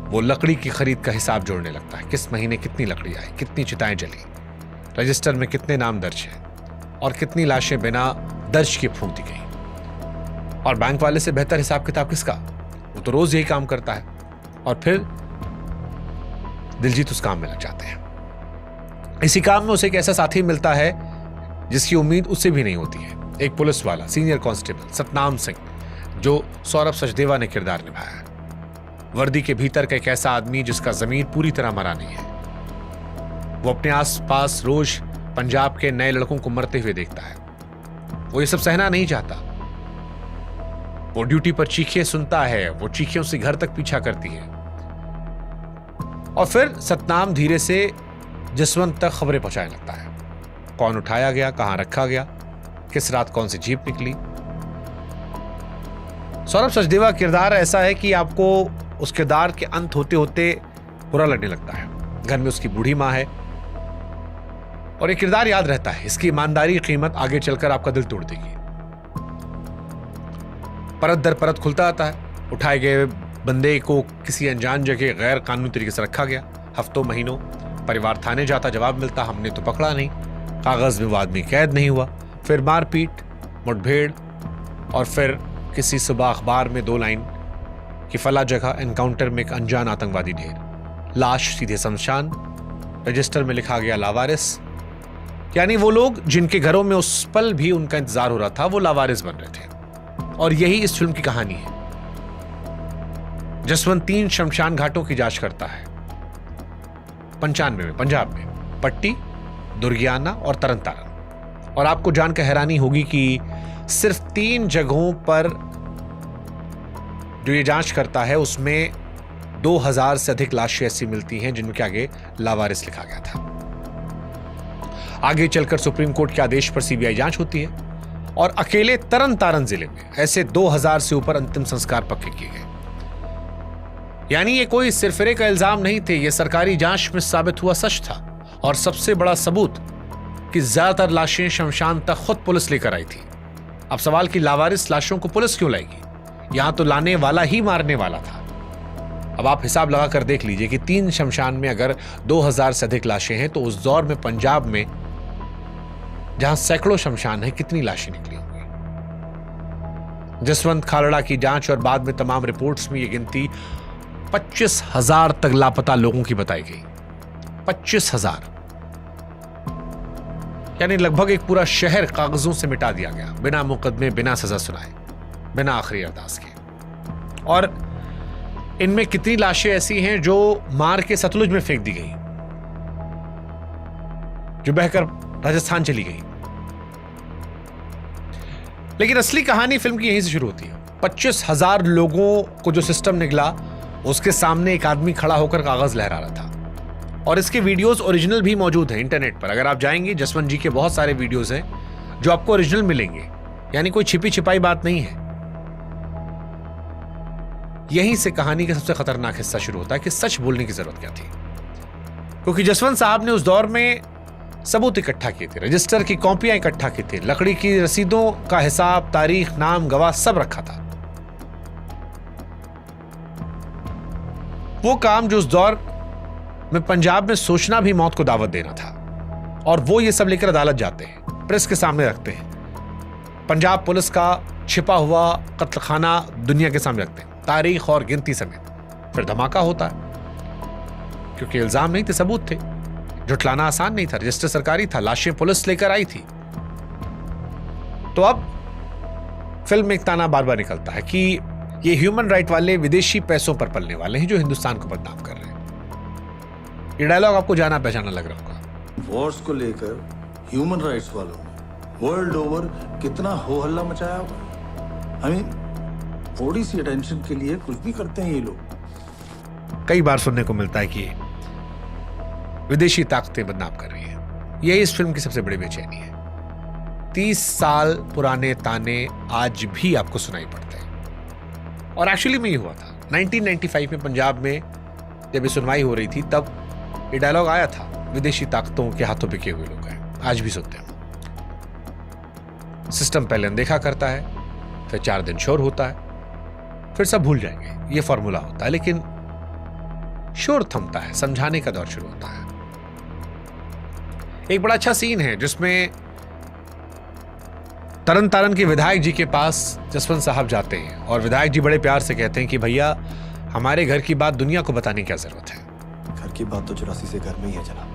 वो लकड़ी की खरीद का हिसाब जोड़ने लगता है, किस महीने कितनी लकड़ी आई, कितनी चिताएं जली, रजिस्टर में कितने नाम दर्ज हैं और कितनी लाशें बिना दर्ज के फूंक दी गई। और बैंक वाले से बेहतर हिसाब किताब किसका, वो तो रोज यही काम करता है। और फिर दिलजीत उस काम में लग जाते हैं। इसी काम में उसे एक ऐसा साथी मिलता है जिसकी उम्मीद उससे भी नहीं होती है। एक पुलिस वाला, सीनियर कांस्टेबल सतनाम सिंह, जो सौरभ सचदेवा ने किरदार निभाया है। वर्दी के भीतर का एक ऐसा आदमी जिसका जमीर पूरी तरह मरा नहीं है। वो अपने आसपास रोज पंजाब के नए लड़कों को मरते हुए देखता है। वो ये सब सहना नहीं चाहता। वो ड्यूटी पर चीखें सुनता है, वो चीखियों से घर तक पीछा करती है। और फिर सतनाम धीरे से जसवंत तक खबरें पहुंचाने लगता है। कौन उठाया गया, कहां रखा गया, किस रात कौन सी जीप निकली। सौरभ सचदेवा किरदार ऐसा है कि आपको उस किरदार के अंत होते होते बुरा लगने लगता है। घर में उसकी बूढ़ी मां है और ये किरदार याद रहता है। इसकी ईमानदारी की कीमत आगे चलकर आपका दिल तोड़ देगी। परत दर परत खुलता आता है। उठाए गए बंदे को किसी अनजान जगह गैर कानूनी तरीके से रखा गया। हफ्तों महीनों परिवार थाने जाता, जवाब मिलता हमने तो पकड़ा नहीं, कागज में वो आदमी कैद नहीं हुआ। फिर मारपीट, मुठभेड़, और फिर किसी सुबह अखबार में 2 लाइन कि फला जगह एनकाउंटर में एक अनजान आतंकवादी ढेर, लाश सीधे शमशान, रजिस्टर में लिखा गया लावारिस। यानी वो लोग जिनके घरों में उस पल भी उनका इंतजार हो रहा था, वो लावारिस बन रहे थे। और यही इस फिल्म की कहानी है। जसवंत 3 शमशान घाटों की जांच करता है 95 में, पंजाब में, पट्टी, दुर्गियाना और तरन तारण। और आपको जानकर हैरानी होगी कि सिर्फ 3 जगहों पर जो ये जांच करता है उसमें 2000 से अधिक लाशें ऐसी मिलती हैं जिनके आगे लावारिस लिखा गया था। आगे चलकर सुप्रीम कोर्ट के आदेश पर सीबीआई जांच होती है और अकेले तरन तारण जिले में ऐसे 2000 से ऊपर अंतिम संस्कार पक्के किए गए। यानी ये कोई सिरफिरे का इल्जाम नहीं थे, ये सरकारी जांच में साबित हुआ सच था। और सबसे बड़ा सबूत कि ज्यादातर लाशें शमशान तक खुद पुलिस लेकर आई थी। अब सवाल कि लावारिस लाशों को पुलिस क्यों लाएगी? यहां तो लाने वाला ही मारने वाला था। अब आप हिसाब लगाकर देख लीजिए कि 3 शमशान में अगर 2000 से अधिक लाशें हैं तो उस दौर में पंजाब में जहां सैकड़ों शमशान है, कितनी लाशें निकली होंगी। जसवंत खालड़ा की जांच और बाद में तमाम रिपोर्ट्स में यह गिनती 25,000 तक लापता लोगों की बताई गई। 25,000, यानी लगभग एक पूरा शहर कागजों से मिटा दिया गया, बिना मुकदमे, बिना सजा सुनाए, बिना आखिरी अरदास के। और इनमें कितनी लाशें ऐसी हैं जो मार के सतलुज में फेंक दी गई, जो बहकर राजस्थान चली गई। लेकिन असली कहानी फिल्म की यहीं से शुरू होती है। 25,000 लोगों को जो सिस्टम निकला, उसके सामने एक आदमी खड़ा होकर कागज लहरा रहा था। और इसके वीडियोस ओरिजिनल भी मौजूद हैं इंटरनेट पर। अगर आप जाएंगे, जसवंत जी के बहुत सारे वीडियोस हैं जो आपको ओरिजिनल मिलेंगे, यानी कोई छिपी छिपाई बात नहीं है। यहीं से कहानी का सबसे खतरनाक हिस्सा शुरू होता है कि सच बोलने की जरूरत क्या थी। क्योंकि जसवंत साहब ने उस दौर में सबूत इकट्ठा किए थे, रजिस्टर की कॉपियां इकट्ठा की थी, लकड़ी की रसीदों का हिसाब, तारीख, नाम, गवाह सब रखा था। वो काम जो उस दौर में पंजाब में सोचना भी मौत को दावत देना था। और वो ये सब लेकर अदालत जाते हैं। प्रेस के सामने रखते हैं, पंजाब पुलिस का छिपा हुआ कत्लखाना दुनिया के सामने रखते हैं, तारीख और गिनती समेत। फिर धमाका होता है, क्योंकि इल्जाम नहीं थे, सबूत थे। जुटलाना आसान नहीं था, रजिस्टर सरकारी था, लाशें पुलिस लेकर आई थी। तो अब फिल्म में एक ताना बार बार निकलता है कि ये ह्यूमन राइट वाले विदेशी पैसों पर पलने वाले हैं जो हिंदुस्तान को बदनाम कर रहे हैं। ये डायलॉग आपको जाना पहचाना लग रहा होगा। वॉर्स को लेकर ह्यूमन राइट्स वालों ने वर्ल्ड ओवर कितना हो हल्ला मचाया होगा। आई मीन थोड़ी सी अटेंशन के लिए कुछ भी करते हैं ये लोग। कई बार सुनने को मिलता है कि विदेशी ताकतें बदनाम कर रही हैं। यही इस फिल्म की सबसे बड़ी बेचैनी है। 30 साल पुराने ताने आज भी आपको सुनाई पड़ते हैं। और एक्चुअली में ये हुआ था 1995 में पंजाब में जब ये सुनवाई हो रही थी, तब ये डायलॉग आया था, विदेशी ताकतों के हाथों बिके हुए लोग हैं। आज भी सुनते हैं। सिस्टम पहले अनदेखा करता है, फिर 4 दिन शोर होता है, फिर सब भूल जाएंगे, ये फॉर्मूला होता है। लेकिन शोर थमता है, समझाने का दौर शुरू होता है। एक बड़ा अच्छा सीन है जिसमें तरन तारण के विधायक जी के पास जसवंत साहब जाते हैं और विधायक जी बड़े प्यार से कहते हैं कि भैया हमारे घर की बात दुनिया को बताने की क्या जरूरत है। घर की बात तो 84 से घर में ही है जनाब,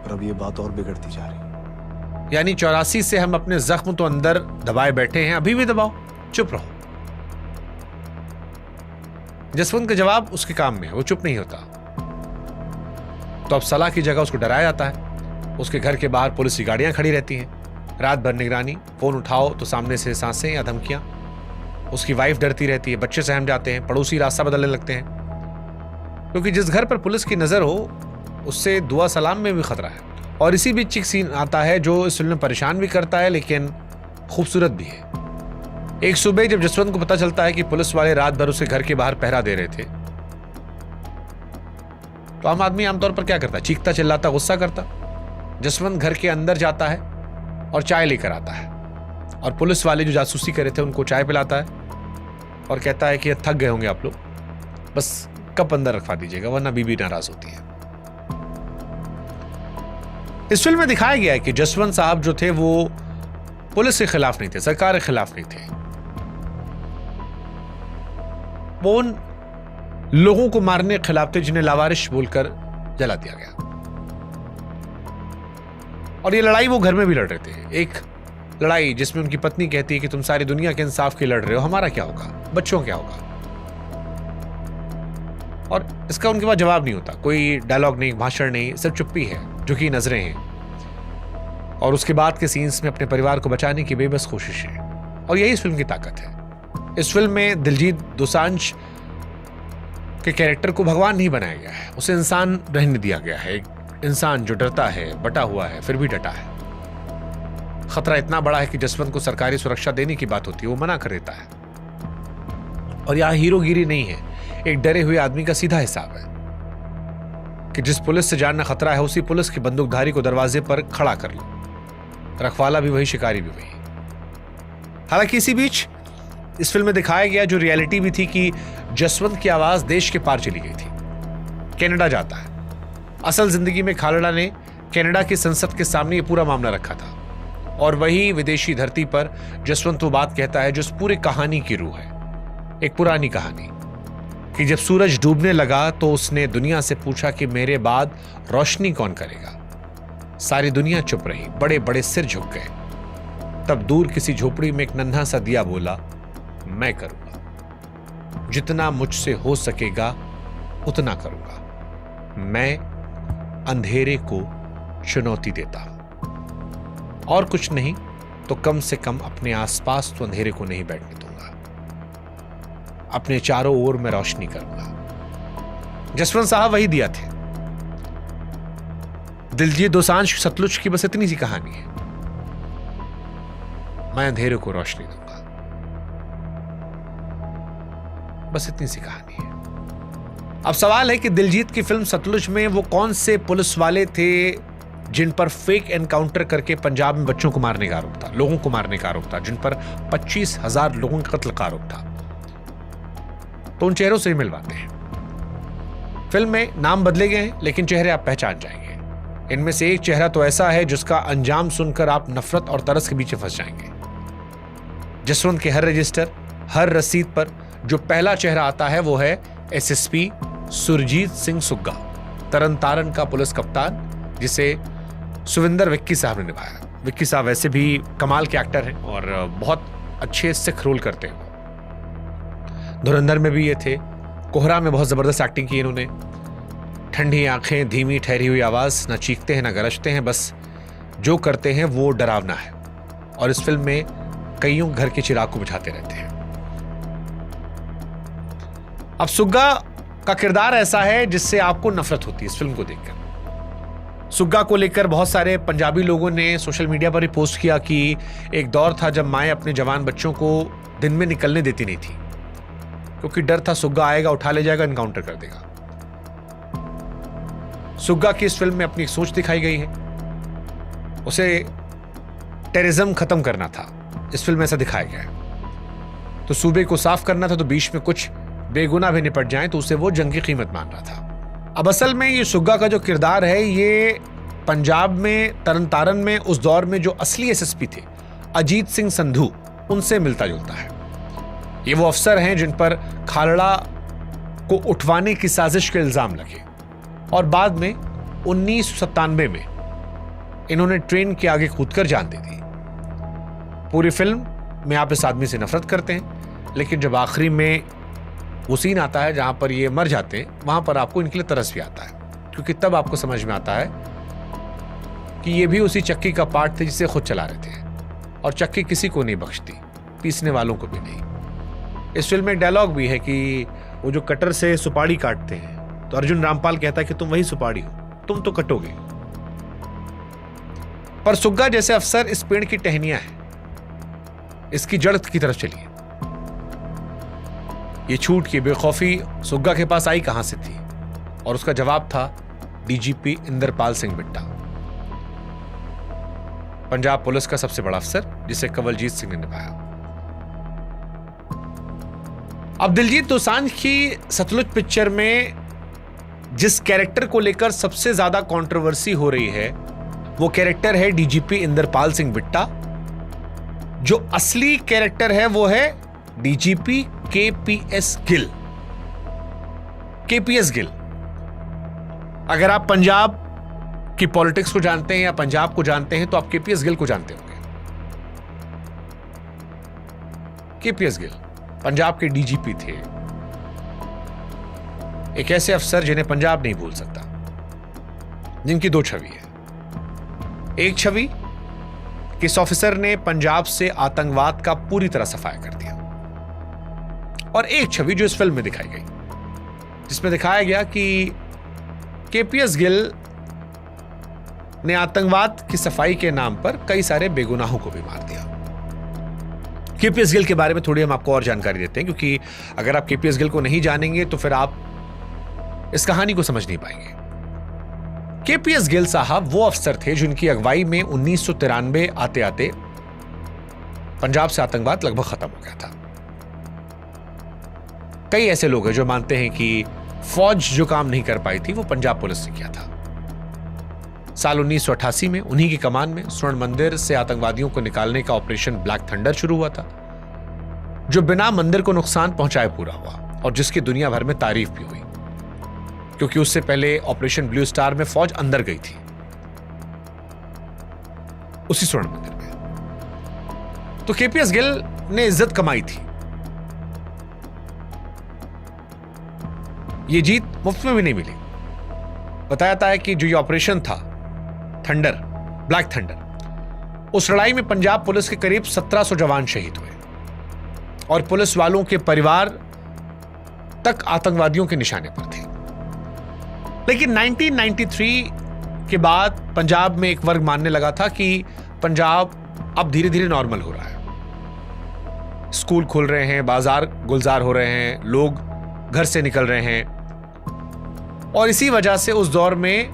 पर अब ये बात और बिगड़ती जा रही है। यानी 84 से हम अपने जख्म तो अंदर दबाए बैठे हैं, अभी भी दबाओ, चुप रहो। जसवंत का जवाब उसके काम में है, वो चुप नहीं होता। तो अब सलाह की जगह उसको डराया जाता है। उसके घर के बाहर पुलिस की गाड़ियां खड़ी रहती हैं, रात भर निगरानी, फोन उठाओ तो सामने से सांसें या धमकियां। उसकी वाइफ डरती रहती है, बच्चे सहम जाते हैं, पड़ोसी रास्ता बदलने लगते हैं, क्योंकि जिस घर पर पुलिस की नजर हो उससे दुआ सलाम में भी खतरा है। और इसी बीच एक सीन आता है जो इस फिल्म में परेशान भी करता है लेकिन खूबसूरत भी है। एक सुबह जब जसवंत को पता चलता है कि पुलिस वाले रात भर उसे घर के बाहर पहरा दे रहे थे, तो आम आदमी आमतौर पर क्या करता? चीखता चिल्लाता, गुस्सा करता। जसवंत घर के अंदर जाता है और चाय लेकर आता है, और पुलिस वाले जो जासूसी कर रहे थे उनको चाय पिलाता है और कहता है कि थक गए होंगे आप लोग, बस कप अंदर रखवा दीजिएगा वरना बीबी नाराज होती है। इस फिल्म में दिखाया गया है कि जसवंत साहब जो थे वो पुलिस के खिलाफ नहीं थे, सरकार के खिलाफ नहीं थे। वो उन लोगों को मारने के खिलाफ थे जिन्हें लावारिश बोलकर जला दिया गया। और ये लड़ाई वो घर में भी लड़ रहे थे। एक लड़ाई जिसमें उनकी पत्नी कहती है कि तुम सारी दुनिया के इंसाफ के लड़ रहे हो, हमारा क्या होगा, बच्चों क्या होगा। और इसका उनके पास जवाब नहीं होता, कोई डायलॉग नहीं, भाषण नहीं, सिर्फ चुप्पी है, जो कि नजरें हैं। और उसके बाद के सीन्स में अपने परिवार को बचाने की बेबस कोशिश है। और यही इस फिल्म की ताकत है। इस फिल्म में दिलजीत दोसांझ के कैरेक्टर को भगवान नहीं बनाया गया है, उसे इंसान रहने दिया गया है। एक इंसान जो डरता है, बटा हुआ है, फिर भी डटा है। खतरा इतना बड़ा है कि जसवंत को सरकारी सुरक्षा देने की बात होती है, वो मना कर देता है। और यहां हीरोगिरी नहीं है, एक डरे हुए आदमी का सीधा हिसाब है कि जिस पुलिस से जानना खतरा है उसी पुलिस की बंदूकधारी को दरवाजे पर खड़ा कर लो। रखवाला भी वही, शिकारी भी वही। हालांकि इसी बीच इस फिल्म में दिखाया गया जो रियलिटी भी थी कि जसवंत की आवाज देश के पार चली गई थी। कनाडा जाता है। असल जिंदगी में खालड़ा ने कनाडा की संसद के सामने ये पूरा मामला रखा था, और वही विदेशी धरती पर जसवंत वो बात कहता है जो इस पूरी कहानी की रूह है। एक पुरानी कहानी कि जब सूरज डूबने लगा तो उसने दुनिया से पूछा कि मेरे बाद रोशनी कौन करेगा। सारी दुनिया चुप रही, बड़े बड़े सिर झुक गए। तब दूर किसी झोपड़ी में एक नन्हा सा दिया बोला, मैं करूंगा, जितना मुझसे हो सकेगा उतना करूंगा। मैं अंधेरे को चुनौती देता हूं, और कुछ नहीं तो कम से कम अपने आसपास तो अंधेरे को नहीं बैठने दूंगा। अपने चारों ओर मैं रोशनी करूंगा। जसवंत साहब वही दिया थे। दिलजीत दोसांझ सतलुज की बस इतनी सी कहानी है, मैं अंधेरे को रोशनी दूंगा, बस इतनी सी कहानी है। अब सवाल है कि दिलजीत की फिल्म सतलुज में वो कौन से पुलिस वाले थे जिन पर फेक एनकाउंटर करके पंजाब में बच्चों को मारने का आरोप था, लोगों को मारने का आरोप था, जिन पर 25,000 लोगों के कत्ल का आरोप था। तो उन चेहरों से ही मिलवाते हैं। फिल्म में नाम बदले गए हैं लेकिन चेहरे आप पहचान जाएंगे। इनमें से एक चेहरा तो ऐसा है जिसका अंजाम सुनकर आप नफरत और तरस के बीच फंस जाएंगे। जसवंत के हर रजिस्टर, हर रसीद पर जो पहला चेहरा आता है वो है एसएसपी सुरजीत सिंह सुग्गा, तरन तारण का पुलिस कप्तान, जिसे सुविंदर विक्की साहब ने निभाया। विक्की साहब वैसे भी कमाल के एक्टर हैं और बहुत अच्छे सिख रोल करते हैं। धुरंधर में भी ये थे, कोहरा में बहुत जबरदस्त एक्टिंग की इन्होंने। ठंडी आंखें, धीमी ठहरी हुई आवाज, ना चीखते हैं ना गरजते हैं, बस जो करते हैं वो डरावना है। और इस फिल्म में कईयों घर के चिराग को बुझाते रहते हैं। अब सुग्गा का किरदार ऐसा है जिससे आपको नफरत होती है इस फिल्म को देखकर। सुग्गा को लेकर बहुत सारे पंजाबी लोगों ने सोशल मीडिया पर ही पोस्ट किया कि एक दौर था जब माएं अपने जवान बच्चों को दिन में निकलने देती नहीं थी, क्योंकि डर था सुग्गा आएगा, उठा ले जाएगा, एनकाउंटर कर देगा। सुग्गा की इस फिल्म में अपनी एक सोच दिखाई गई है। उसे टेररिज्म खत्म करना था, इस फिल्म में ऐसा दिखाया गया है। तो सूबे को साफ करना था, तो बीच में कुछ बेगुनाह भी निपट जाएं तो उसे वो जंग की कीमत मान रहा था। अब असल में ये सुग्गा का जो किरदार है ये पंजाब में तरन तारण में उस दौर में जो असली एसएसपी थे अजीत सिंह संधू, उनसे मिलता जुलता है। ये वो अफसर हैं जिन पर खालड़ा को उठवाने की साजिश के इल्जाम लगे और बाद में 1997 में इन्होंने ट्रेन के आगे कूदकर जान दे दी। पूरी फिल्म में आप इस आदमी से नफरत करते हैं, लेकिन जब आखिरी में वो सीन आता है जहां पर ये मर जाते हैं, वहां पर आपको इनके लिए तरस भी आता है, क्योंकि तब आपको समझ में आता है कि ये भी उसी चक्की का पार्ट थे जिसे खुद चला रहे थे, और चक्की किसी को नहीं बख्शती, पीसने वालों को भी नहीं। इस फिल्म में एक डायलॉग भी है कि वो जो कटर से सुपारी काटते हैं तो अर्जुन रामपाल कहता है कि तुम वही सुपारी हो, तुम तो कटोगे। पर सुग्गा जैसे अफसर इस पेड़ की टहनियां है, इसकी जड़ की तरफ चलिए। ये छूट की बेखौफी सुग्गा के पास आई कहां से थी, और उसका जवाब था डीजीपी इंदरपाल सिंह बिट्टा, पंजाब पुलिस का सबसे बड़ा अफसर, जिसे कंवलजीत सिंह ने निभाया। अब दिलजीत दोसांझ की सतलुज पिक्चर में जिस कैरेक्टर को लेकर सबसे ज्यादा कंट्रोवर्सी हो रही है वो कैरेक्टर है डीजीपी इंदरपाल सिंह बिट्टा। जो असली कैरेक्टर है वो है DGP KPS Gill. KPS Gill, अगर आप पंजाब की पॉलिटिक्स को जानते हैं या पंजाब को जानते हैं तो आप केपीएस गिल को जानते होंगे। केपीएस गिल पंजाब के डीजीपी थे, एक ऐसे अफसर जिन्हें पंजाब नहीं भूल सकता, जिनकी दो छवि है। एक छवि कि इस ऑफिसर ने पंजाब से आतंकवाद का पूरी तरह सफाया कर दिया, और एक छवि जो इस फिल्म में दिखाई गई, जिसमें दिखाया गया कि केपीएस गिल ने आतंकवाद की सफाई के नाम पर कई सारे बेगुनाहों को भी मार दिया। केपीएस गिल के बारे में थोड़ी हम आपको और जानकारी देते हैं, क्योंकि अगर आप केपीएस गिल को नहीं जानेंगे तो फिर आप इस कहानी को समझ नहीं पाएंगे। केपीएस गिल साहब वो अफसर थे जिनकी अगुवाई में 1993 आते आते पंजाब से आतंकवाद लगभग खत्म हो गया था। कई ऐसे लोग हैं जो मानते हैं कि फौज जो काम नहीं कर पाई थी वो पंजाब पुलिस ने किया था। साल 1988 में उन्हीं की कमान में स्वर्ण मंदिर से आतंकवादियों को निकालने का ऑपरेशन ब्लैक थंडर शुरू हुआ था, जो बिना मंदिर को नुकसान पहुंचाए पूरा हुआ और जिसकी दुनिया भर में तारीफ भी हुई, क्योंकि उससे पहले ऑपरेशन ब्लू स्टार में फौज अंदर गई थी उसी स्वर्ण मंदिर में। तो केपीएस गिल ने इज्जत कमाई थी। ये जीत मुफ्त में भी नहीं मिली। बताया जाता है कि जो ये ऑपरेशन था थंडर, ब्लैक थंडर, उस लड़ाई में पंजाब पुलिस के करीब 1700 जवान शहीद हुए और पुलिस वालों के परिवार तक आतंकवादियों के निशाने पर थे। लेकिन 1993 के बाद पंजाब में एक वर्ग मानने लगा था कि पंजाब अब धीरे धीरे नॉर्मल हो रहा है। स्कूल खुल रहे हैं, बाजार गुलजार हो रहे हैं, लोग घर से निकल रहे हैं, और इसी वजह से उस दौर में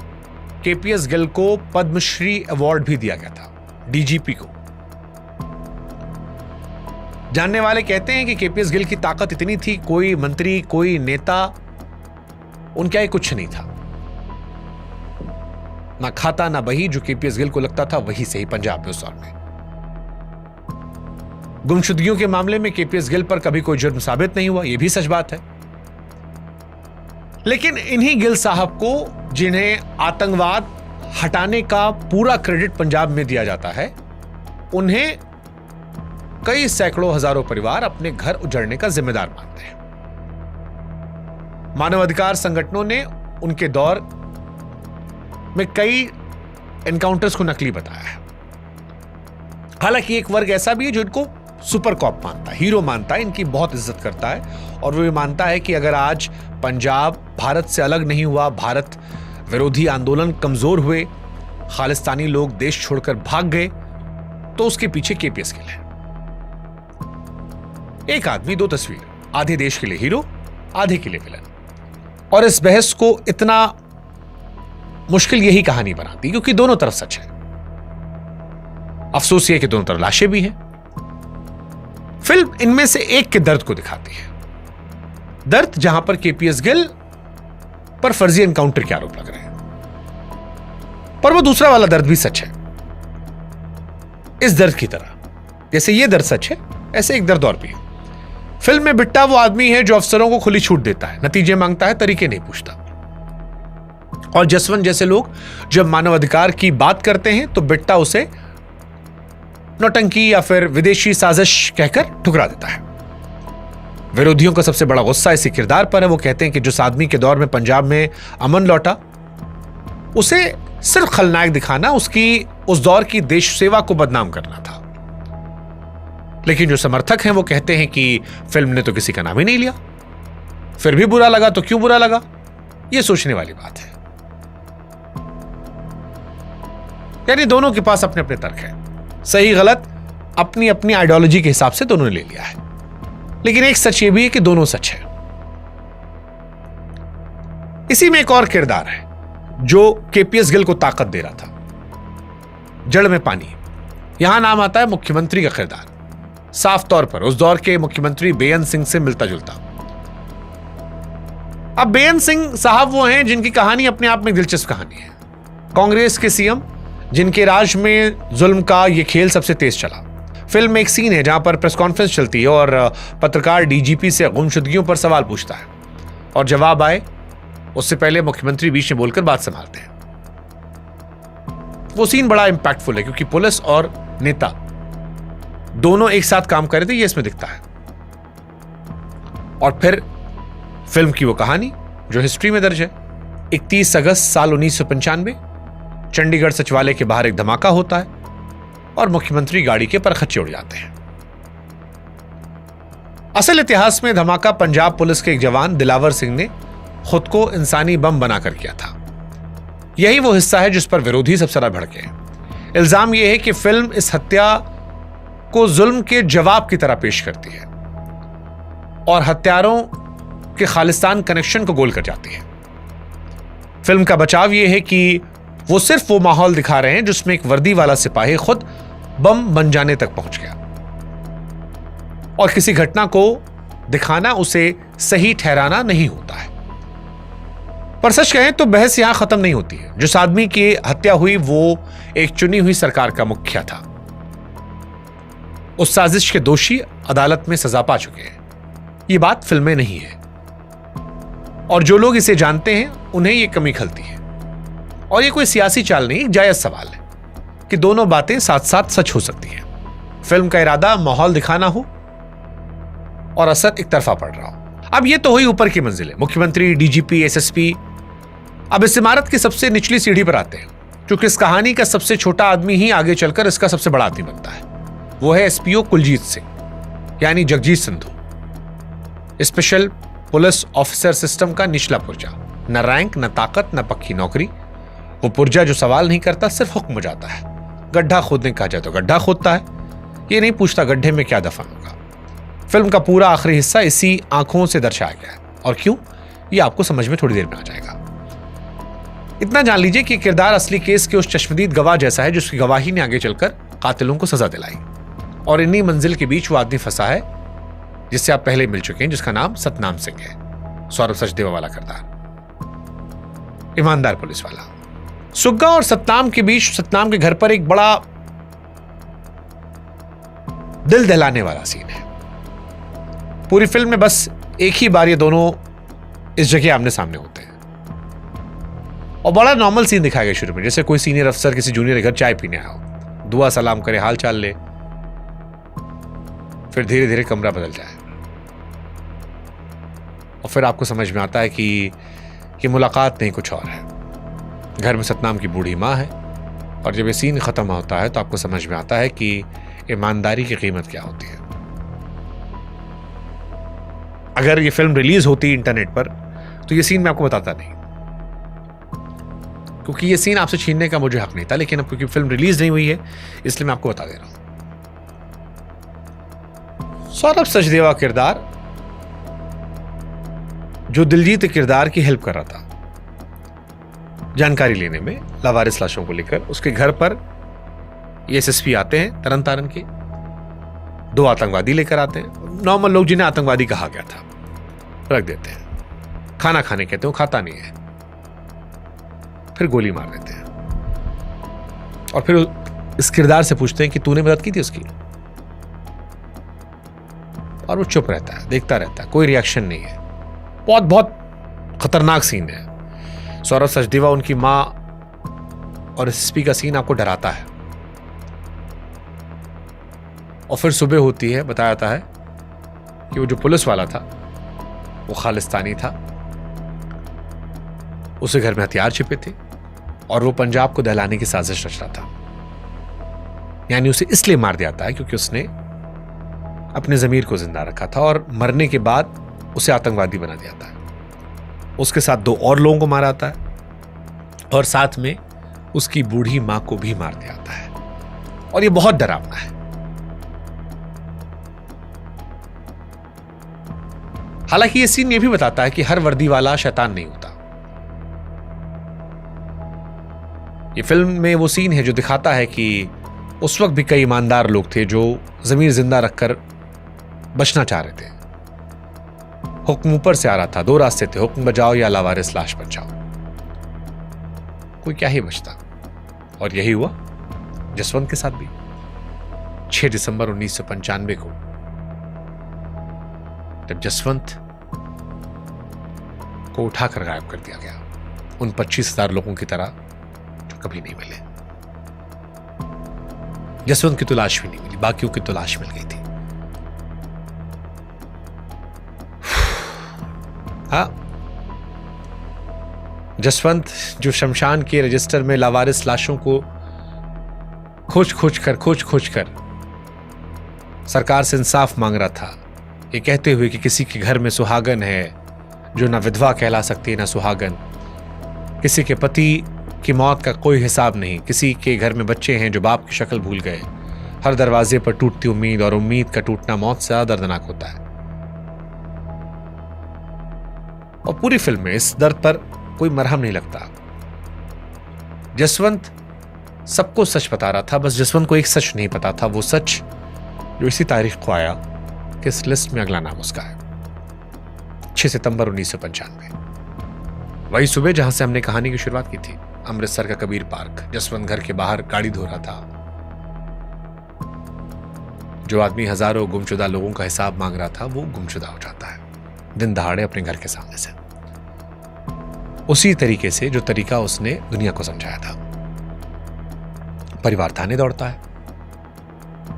केपीएस गिल को पद्मश्री अवार्ड भी दिया गया था, डीजीपी को। जानने वाले कहते हैं कि केपीएस गिल की ताकत इतनी थी, कोई मंत्री, कोई नेता उनके आगे कुछ नहीं था। ना खाता ना बही, जो केपीएस गिल को लगता था वही सही पंजाब में उस दौर में। गुमशुदगियों के मामले में केपीएस गिल पर कभी कोई जुर्म साबित नहीं हुआ, यह भी सच बात है। लेकिन इन्हीं गिल साहब को, जिन्हें आतंकवाद हटाने का पूरा क्रेडिट पंजाब में दिया जाता है, उन्हें कई सैकड़ों हजारों परिवार अपने घर उजड़ने का जिम्मेदार मानते हैं। मानवाधिकार संगठनों ने उनके दौर में कई एनकाउंटर्स को नकली बताया है। हालांकि एक वर्ग ऐसा भी है जो इनको सुपर कॉप मानता है, हीरो मानता है, इनकी बहुत इज्जत करता है और वो ये मानता है कि अगर आज पंजाब भारत से अलग नहीं हुआ, भारत विरोधी आंदोलन कमजोर हुए, खालिस्तानी लोग देश छोड़कर भाग गए, तो उसके पीछे केपीएस गिल है। एक आदमी दो तस्वीर, आधे देश के लिए हीरो, आधे के लिए विलन। और इस बहस को इतना मुश्किल यही कहानी बनाती क्योंकि दोनों तरफ सच है। अफसोस यह कि दोनों तरफ लाशें भी हैं। फिल्म इनमें से एक के दर्द को दिखाती है, दर्द जहां पर केपीएस गिल पर फर्जी एनकाउंटर के आरोप लग रहे हैं, पर वो दूसरा वाला दर्द भी सच है। इस दर्द की तरह जैसे ये दर्द सच है, ऐसे एक दर्द और भी है। फिल्म में बिट्टा वो आदमी है जो अफसरों को खुली छूट देता है, नतीजे मांगता है, तरीके नहीं पूछता। और जसवंत जैसे लोग जब मानवाधिकार की बात करते हैं तो बिट्टा उसे नौटंकी या फिर विदेशी साजिश कहकर ठुकरा देता है। विरोधियों का सबसे बड़ा गुस्सा इसी किरदार पर है। वो कहते हैं कि जिस आदमी के दौर में पंजाब में अमन लौटा, उसे सिर्फ खलनायक दिखाना, उसकी उस दौर की देश सेवा को बदनाम करना था। लेकिन जो समर्थक हैं वो कहते हैं कि फिल्म ने तो किसी का नाम ही नहीं लिया, फिर भी बुरा लगा तो क्यों बुरा लगा? यह सोचने वाली बात है। यानी दोनों के पास अपने अपने तर्क हैं, सही गलत अपनी अपनी आइडियोलॉजी के हिसाब से दोनों ने ले लिया है। लेकिन एक सच ये भी है कि दोनों सच है। इसी में एक और किरदार है जो केपीएस गिल को ताकत दे रहा था, जड़ में पानी। यहां नाम आता है मुख्यमंत्री का किरदार, साफ तौर पर उस दौर के मुख्यमंत्री बेअंत सिंह से मिलता जुलता। अब बेअंत सिंह साहब वो हैं जिनकी कहानी अपने आप में दिलचस्प कहानी है। कांग्रेस के सीएम जिनके राज में जुल्म का यह खेल सबसे तेज चला। फिल्म में एक सीन है जहां पर प्रेस कॉन्फ्रेंस चलती है और पत्रकार डीजीपी से गुमशुदगियों पर सवाल पूछता है और जवाब आए उससे पहले मुख्यमंत्री बीच में बोलकर बात संभालते हैं। वो सीन बड़ा इंपैक्टफुल है क्योंकि पुलिस और नेता दोनों एक साथ काम कर रहे थे, ये इसमें दिखता है। और फिर फिल्म की वो कहानी जो हिस्ट्री में दर्ज है। 31 अगस्त साल 1995 चंडीगढ़ सचिवालय के बाहर एक धमाका होता है और मुख्यमंत्री गाड़ी के परखच्चे उड़ जाते हैं। असल इतिहास में धमाका पंजाब पुलिस के एक जवान दिलावर सिंह ने खुद को इंसानी बम बनाकर किया था। यही वो हिस्सा है जिस पर विरोधी सबसे ज्यादा भड़के हैं। इल्जाम यह है कि फिल्म इस हत्या को जुल्म के जवाब की तरह पेश करती है और हत्यारों के खालिस्तान कनेक्शन को गोल कर जाती है। फिल्म का बचाव यह है कि वो सिर्फ वो माहौल दिखा रहे हैं जिसमें एक वर्दी वाला सिपाही खुद बम बन जाने तक पहुंच गया और किसी घटना को दिखाना उसे सही ठहराना नहीं होता है। पर सच कहें तो बहस यहां खत्म नहीं होती है। जिस आदमी की हत्या हुई वो एक चुनी हुई सरकार का मुखिया था। उस साजिश के दोषी अदालत में सजा पा चुके हैं। ये बात फिल्म में नहीं है और जो लोग इसे जानते हैं उन्हें यह कमी खलती है। और यह कोई सियासी चाल नहीं, जायज सवाल है कि दोनों बातें साथ साथ सच हो सकती हैं। फिल्म का इरादा माहौल दिखाना हो और असर एक तरफा पड़ रहा हो। अब यह तो हुई ऊपर की मंजिलें, मुख्यमंत्री, डीजीपी, एसएसपी। अब इस इमारत की सबसे निचली सीढ़ी पर आते हैं क्योंकि इस कहानी का सबसे छोटा आदमी ही आगे चलकर इसका सबसे बड़ा आदमी बनता है। वो है एसपीओ कुलजीत सिंह यानी Jagjit Sindhu. Special police officer system का निचला पुर्जा, न रैंक, न ताकत, न पक्की नौकरी। वो पुर्जा जो सवाल नहीं करता, सिर्फ हुक्म जाता है। गड्ढा खोदने कहा जाए तो गड्ढा खोदता है, ये नहीं पूछता गड्ढे में क्या दफन होगा। फिल्म का पूरा आखिरी हिस्सा इसी आंखों से दर्शाया गया है और क्यों, ये आपको समझ में थोड़ी देर में आ जाएगा। इतना जान लीजिए कि किरदार असली केस के उस चश्मदीद गवाह जैसा है जिसकी गवाही ने आगे चलकर कातिलों को सजा दिलाई। और इन्हीं मंजिल के बीच वो आदमी फंसा है जिससे आप पहले मिल चुके हैं, जिसका नाम सतनाम सिंह है। सौरभ सचदेवा वाला किरदार, ईमानदार पुलिस वाला। सुग्गा और सतनाम के बीच सतनाम के घर पर एक बड़ा दिल दहलाने वाला सीन है। पूरी फिल्म में बस एक ही बार ये दोनों इस जगह आमने सामने होते हैं और बड़ा नॉर्मल सीन दिखाया गया शुरू में, जैसे कोई सीनियर अफसर किसी जूनियर के घर चाय पीने आओ, दुआ सलाम करे, हाल चाल ले, फिर धीरे धीरे कमरा बदल जाए और फिर आपको समझ में आता है कि मुलाकात नहीं कुछ और है। घर में सतनाम की बूढ़ी माँ है और जब ये सीन खत्म होता है तो आपको समझ में आता है कि ईमानदारी की कीमत क्या होती है। अगर ये फिल्म रिलीज होती इंटरनेट पर तो ये सीन मैं आपको बताता नहीं, क्योंकि ये सीन आपसे छीनने का मुझे हक नहीं था, लेकिन अब क्योंकि फिल्म रिलीज नहीं हुई है इसलिए मैं आपको बता दे रहा हूं। सौरभ सचदेवा किरदार जो दिलजीत किरदार की हेल्प कर रहा था जानकारी लेने में लावारिस लाशों को लेकर, उसके घर पर एसएसपी आते हैं तरन तारन के, 2 आतंकवादी लेकर आते हैं, नॉर्मल लोग जिन्हें आतंकवादी कहा गया था रख देते हैं, खाना खाने कहते हैं, वो खाता नहीं है, फिर गोली मार देते हैं और फिर इस किरदार से पूछते हैं कि तूने मदद की थी उसकी, और वो चुप रहता है, देखता रहता है, कोई रिएक्शन नहीं है। बहुत खतरनाक सीन है। सौरभ सचदेवा उनकी मां और एसएसपी का सीन आपको डराता है और फिर सुबह होती है, बताया जाता है कि वो जो पुलिस वाला था वो खालिस्तानी था, उसे घर में हथियार छिपे थे और वो पंजाब को दहलाने की साजिश रच रहा था। यानी उसे इसलिए मार दिया था क्योंकि उसने अपने जमीर को जिंदा रखा था और मरने के बाद उसे आतंकवादी बना दिया था। उसके साथ 2 और लोगों को मारा था और साथ में उसकी बूढ़ी मां को भी मार दिया था है और ये बहुत डरावना है। हालांकि ये सीन ये भी बताता है कि हर वर्दी वाला शैतान नहीं होता। ये फिल्म में वो सीन है जो दिखाता है कि उस वक्त भी कई ईमानदार लोग थे जो जमीर जिंदा रखकर बचना चाह रहे थे। हुक्म ऊपर से आ रहा था, 2 रास्ते थे, हुक्म बजाओ या लावारिस लाश बन जाओ, कोई क्या ही बचता। और यही हुआ जसवंत के साथ भी। 6 दिसंबर 1995 को जब जसवंत को उठाकर गायब कर दिया गया, उन 25,000 लोगों की तरह जो कभी नहीं मिले। जसवंत की तो लाश भी नहीं मिली, बाकियों की तो लाश मिल गई थी। हाँ, जसवंत जो शमशान के रजिस्टर में लावारिस लाशों को खोज खोज कर सरकार से इंसाफ मांग रहा था, ये कहते हुए कि किसी के घर में सुहागन है जो ना विधवा कहला सकती ना सुहागन, किसी के पति की मौत का कोई हिसाब नहीं, किसी के घर में बच्चे हैं जो बाप की शक्ल भूल गए, हर दरवाजे पर टूटती उम्मीद और उम्मीद का टूटना मौत से ज्यादा दर्दनाक होता है। और पूरी फिल्म में इस दर्द पर कोई मरहम नहीं लगता। जसवंत सबको सच बता रहा था, बस जसवंत को एक सच नहीं पता था, वो सच जो इसी तारीख को आया कि इस लिस्ट में अगला नाम उसका है। 6 सितंबर 1995, वही सुबह जहां से हमने कहानी की शुरुआत की थी, अमृतसर का कबीर पार्क। जसवंत घर के बाहर गाड़ी धो रहा था। जो आदमी हजारों गुमशुदा लोगों का हिसाब मांग रहा था वो गुमशुदा हो जाता है दिन दहाड़े अपने घर के सामने से, उसी तरीके से जो तरीका उसने दुनिया को समझाया था। परिवार थाने दौड़ता है।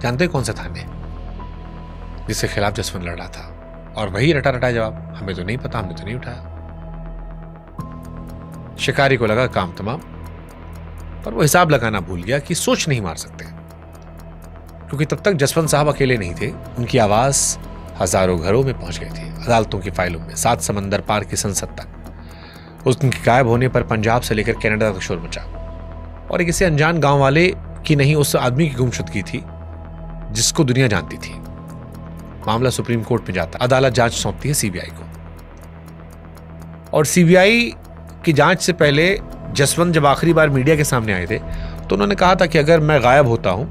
जानते हैं कौन सा थाने जिसके खिलाफ जसवंत लड़ रहा था? और वही रटा रटा जवाब, हमें तो नहीं पता, हमने तो नहीं उठाया। शिकारी को लगा काम तमाम, पर वो हिसाब लगाना भूल गया कि सोच नहीं मार सकते, क्योंकि तब तक जसवंत साहब अकेले नहीं थे। उनकी आवाज हजारों घरों में पहुंच गई थी, अदालतों की फाइलों में, 7 समंदर पार की संसद तक। उनके गायब होने पर पंजाब से लेकर कनाडा तक शोर मचा और एक किसी अनजान गांव वाले की नहीं, उस आदमी की गुमशुदगी थी जिसको दुनिया जानती थी। मामला सुप्रीम कोर्ट में जाता, अदालत जांच सौंपती है सीबीआई को, और सीबीआई की जांच से पहले जसवंत जब आखिरी बार मीडिया के सामने आए थे तो उन्होंने कहा था कि अगर मैं गायब होता हूं,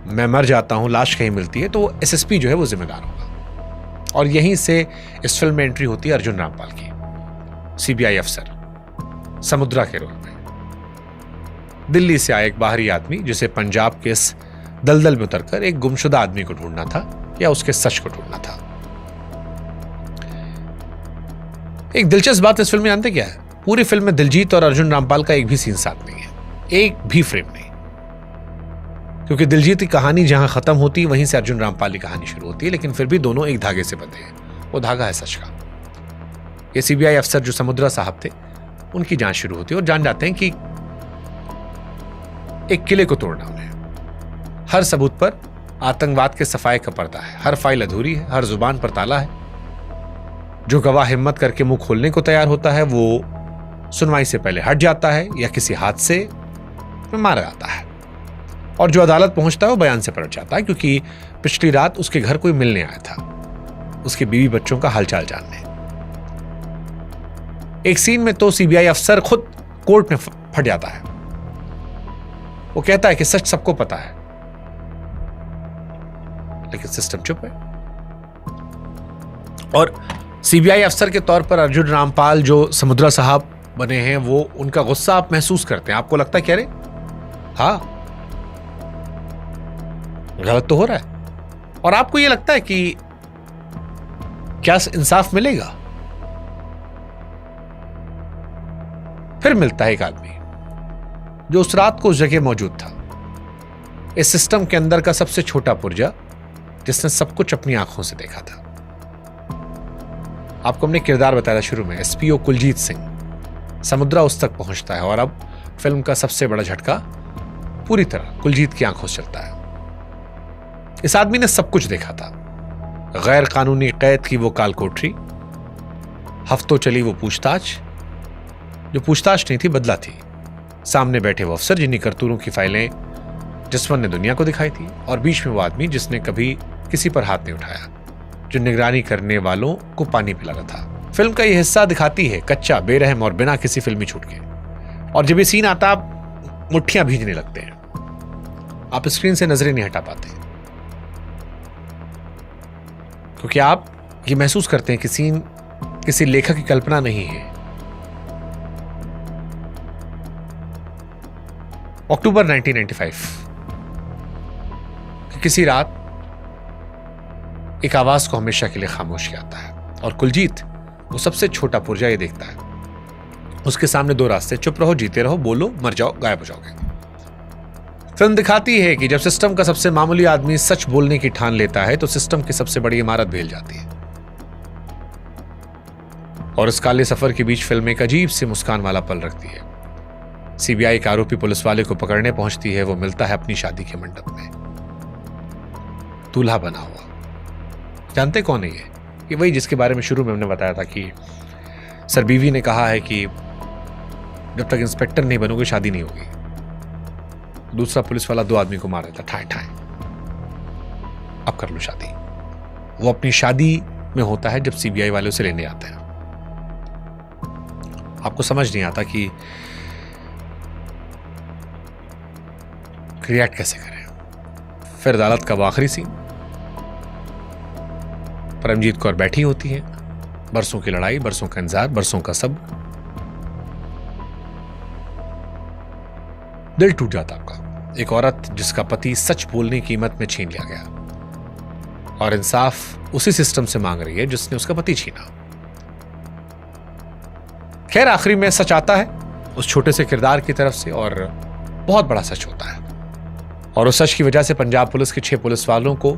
मैं मर जाता हूं, लाश कहीं मिलती है, तो एसएसपी जो है वो जिम्मेदार होगा। और यहीं से इस फिल्म में एंट्री होती है अर्जुन रामपाल की, सीबीआई अफसर समुद्रा के रोल में। दिल्ली से आया एक बाहरी आदमी जिसे पंजाब के इस दलदल में उतरकर एक गुमशुदा आदमी को ढूंढना था या उसके सच को ढूंढना था। एक दिलचस्प बात इस फिल्म में जानते क्या है? पूरी फिल्म में दिलजीत और अर्जुन रामपाल का एक भी सीन साथ नहीं है, एक भी फ्रेम नहीं। क्योंकि दिलजीत की कहानी जहां खत्म होती है वहीं से अर्जुन रामपाल की कहानी शुरू होती है, लेकिन फिर भी दोनों एक धागे से बंधे हैं। वो धागा है सच का। ये सीबीआई अफसर जो समुद्रा साहब थे, उनकी जांच शुरू होती है और जान जाते हैं कि एक किले को तोड़ना उन्हें। हर सबूत पर आतंकवाद के सफाए का पर्दा है, हर फाइल अधूरी है, हर जुबान पर ताला है। जो गवाह हिम्मत करके मुंह खोलने को तैयार होता है वो सुनवाई से पहले हट जाता है या किसी हादसे में मारा जाता है, और जो अदालत पहुंचता है वो बयान से पलट जाता है, क्योंकि पिछली रात उसके घर कोई मिलने आया था, उसके बीवी बच्चों का हालचाल जानने। एक सीन में तो सीबीआई अफसर खुद कोर्ट में फट जाता है। वो कहता है कि सच सबको पता है, लेकिन सिस्टम चुप है। और सीबीआई अफसर के तौर पर अर्जुन रामपाल जो समुद्रा साहब बने हैं, वो उनका गुस्सा आप महसूस करते हैं। आपको लगता है क्या रे, हाँ गलत तो हो रहा है, और आपको यह लगता है कि क्या इंसाफ मिलेगा? फिर मिलता है एक आदमी जो उस रात को उस जगह मौजूद था, इस सिस्टम के अंदर का सबसे छोटा पुर्जा, जिसने सब कुछ अपनी आंखों से देखा था। आपको हमने किरदार बताया शुरू में, एसपीओ कुलजीत सिंह। समुद्रा उस तक पहुंचता है और अब फिल्म का सबसे बड़ा झटका पूरी तरह कुलजीत की आंखों से चलता है। इस आदमी ने सब कुछ देखा था। गैर कानूनी कैद की वो कालकोठरी, हफ्तों चली वो पूछताछ, जो पूछताछ नहीं थी बदला थी। सामने बैठे वो अफसर जिन्हीं करतूतों की फाइलें जिस्मन ने दुनिया को दिखाई थी, और बीच में वो आदमी जिसने कभी किसी पर हाथ नहीं उठाया, जो निगरानी करने वालों को पानी पिला रहा था। फिल्म का ये हिस्सा दिखाती है कच्चा, बेरहम और बिना किसी फिल्मी छूट के। और जब ये सीन आता आप मुट्ठियां भीजने लगते हैं, आप स्क्रीन से नजरें नहीं हटा पाते, क्योंकि आप ये महसूस करते हैं कि सीन किसी लेखक की कल्पना नहीं है। अक्टूबर 1995 की किसी रात एक आवाज को हमेशा के लिए खामोश किया जाता है, और कुलजीत वो सबसे छोटा पुर्जा ये देखता है। उसके सामने दो रास्ते, चुप रहो, जीते रहो, बोलो, मर जाओ, गायब हो जाओगे। फिल्म दिखाती है कि जब सिस्टम का सबसे मामूली आदमी सच बोलने की ठान लेता है तो सिस्टम की सबसे बड़ी इमारत भेल जाती है। और इस काले सफर के बीच फिल्म एक अजीब सी मुस्कान वाला पल रखती है। सीबीआई का आरोपी पुलिस वाले को पकड़ने पहुंचती है। वो मिलता है अपनी शादी के मंडप में, दूल्हा बना हुआ। जानते कौन है ये वही जिसके बारे में शुरू में हमने बताया था कि सर बीवी ने कहा है कि जब तक इंस्पेक्टर नहीं बनोगे शादी नहीं होगी। दूसरा पुलिस वाला दो आदमी को मार देता, ठाए ठाए, अब कर लो शादी। वो अपनी शादी में होता है जब सीबीआई वाले उसे लेने आते हैं। आपको समझ नहीं आता कि रिएक्ट कैसे करें। फिर अदालत का वो आखिरी सीन, परमजीत कौर बैठी होती है, बरसों की लड़ाई, बरसों का इंतजार, बरसों का सब। दिल टूट जाता आपका। एक औरत जिसका पति सच बोलने की कीमत में छीन लिया गया, और इंसाफ उसी सिस्टम से मांग रही है जिसने उसका पति छीना। खैर आखिरी में सच आता है उस छोटे से किरदार की तरफ से, और बहुत बड़ा सच होता है। और उस सच की वजह से पंजाब पुलिस के 6 पुलिस वालों को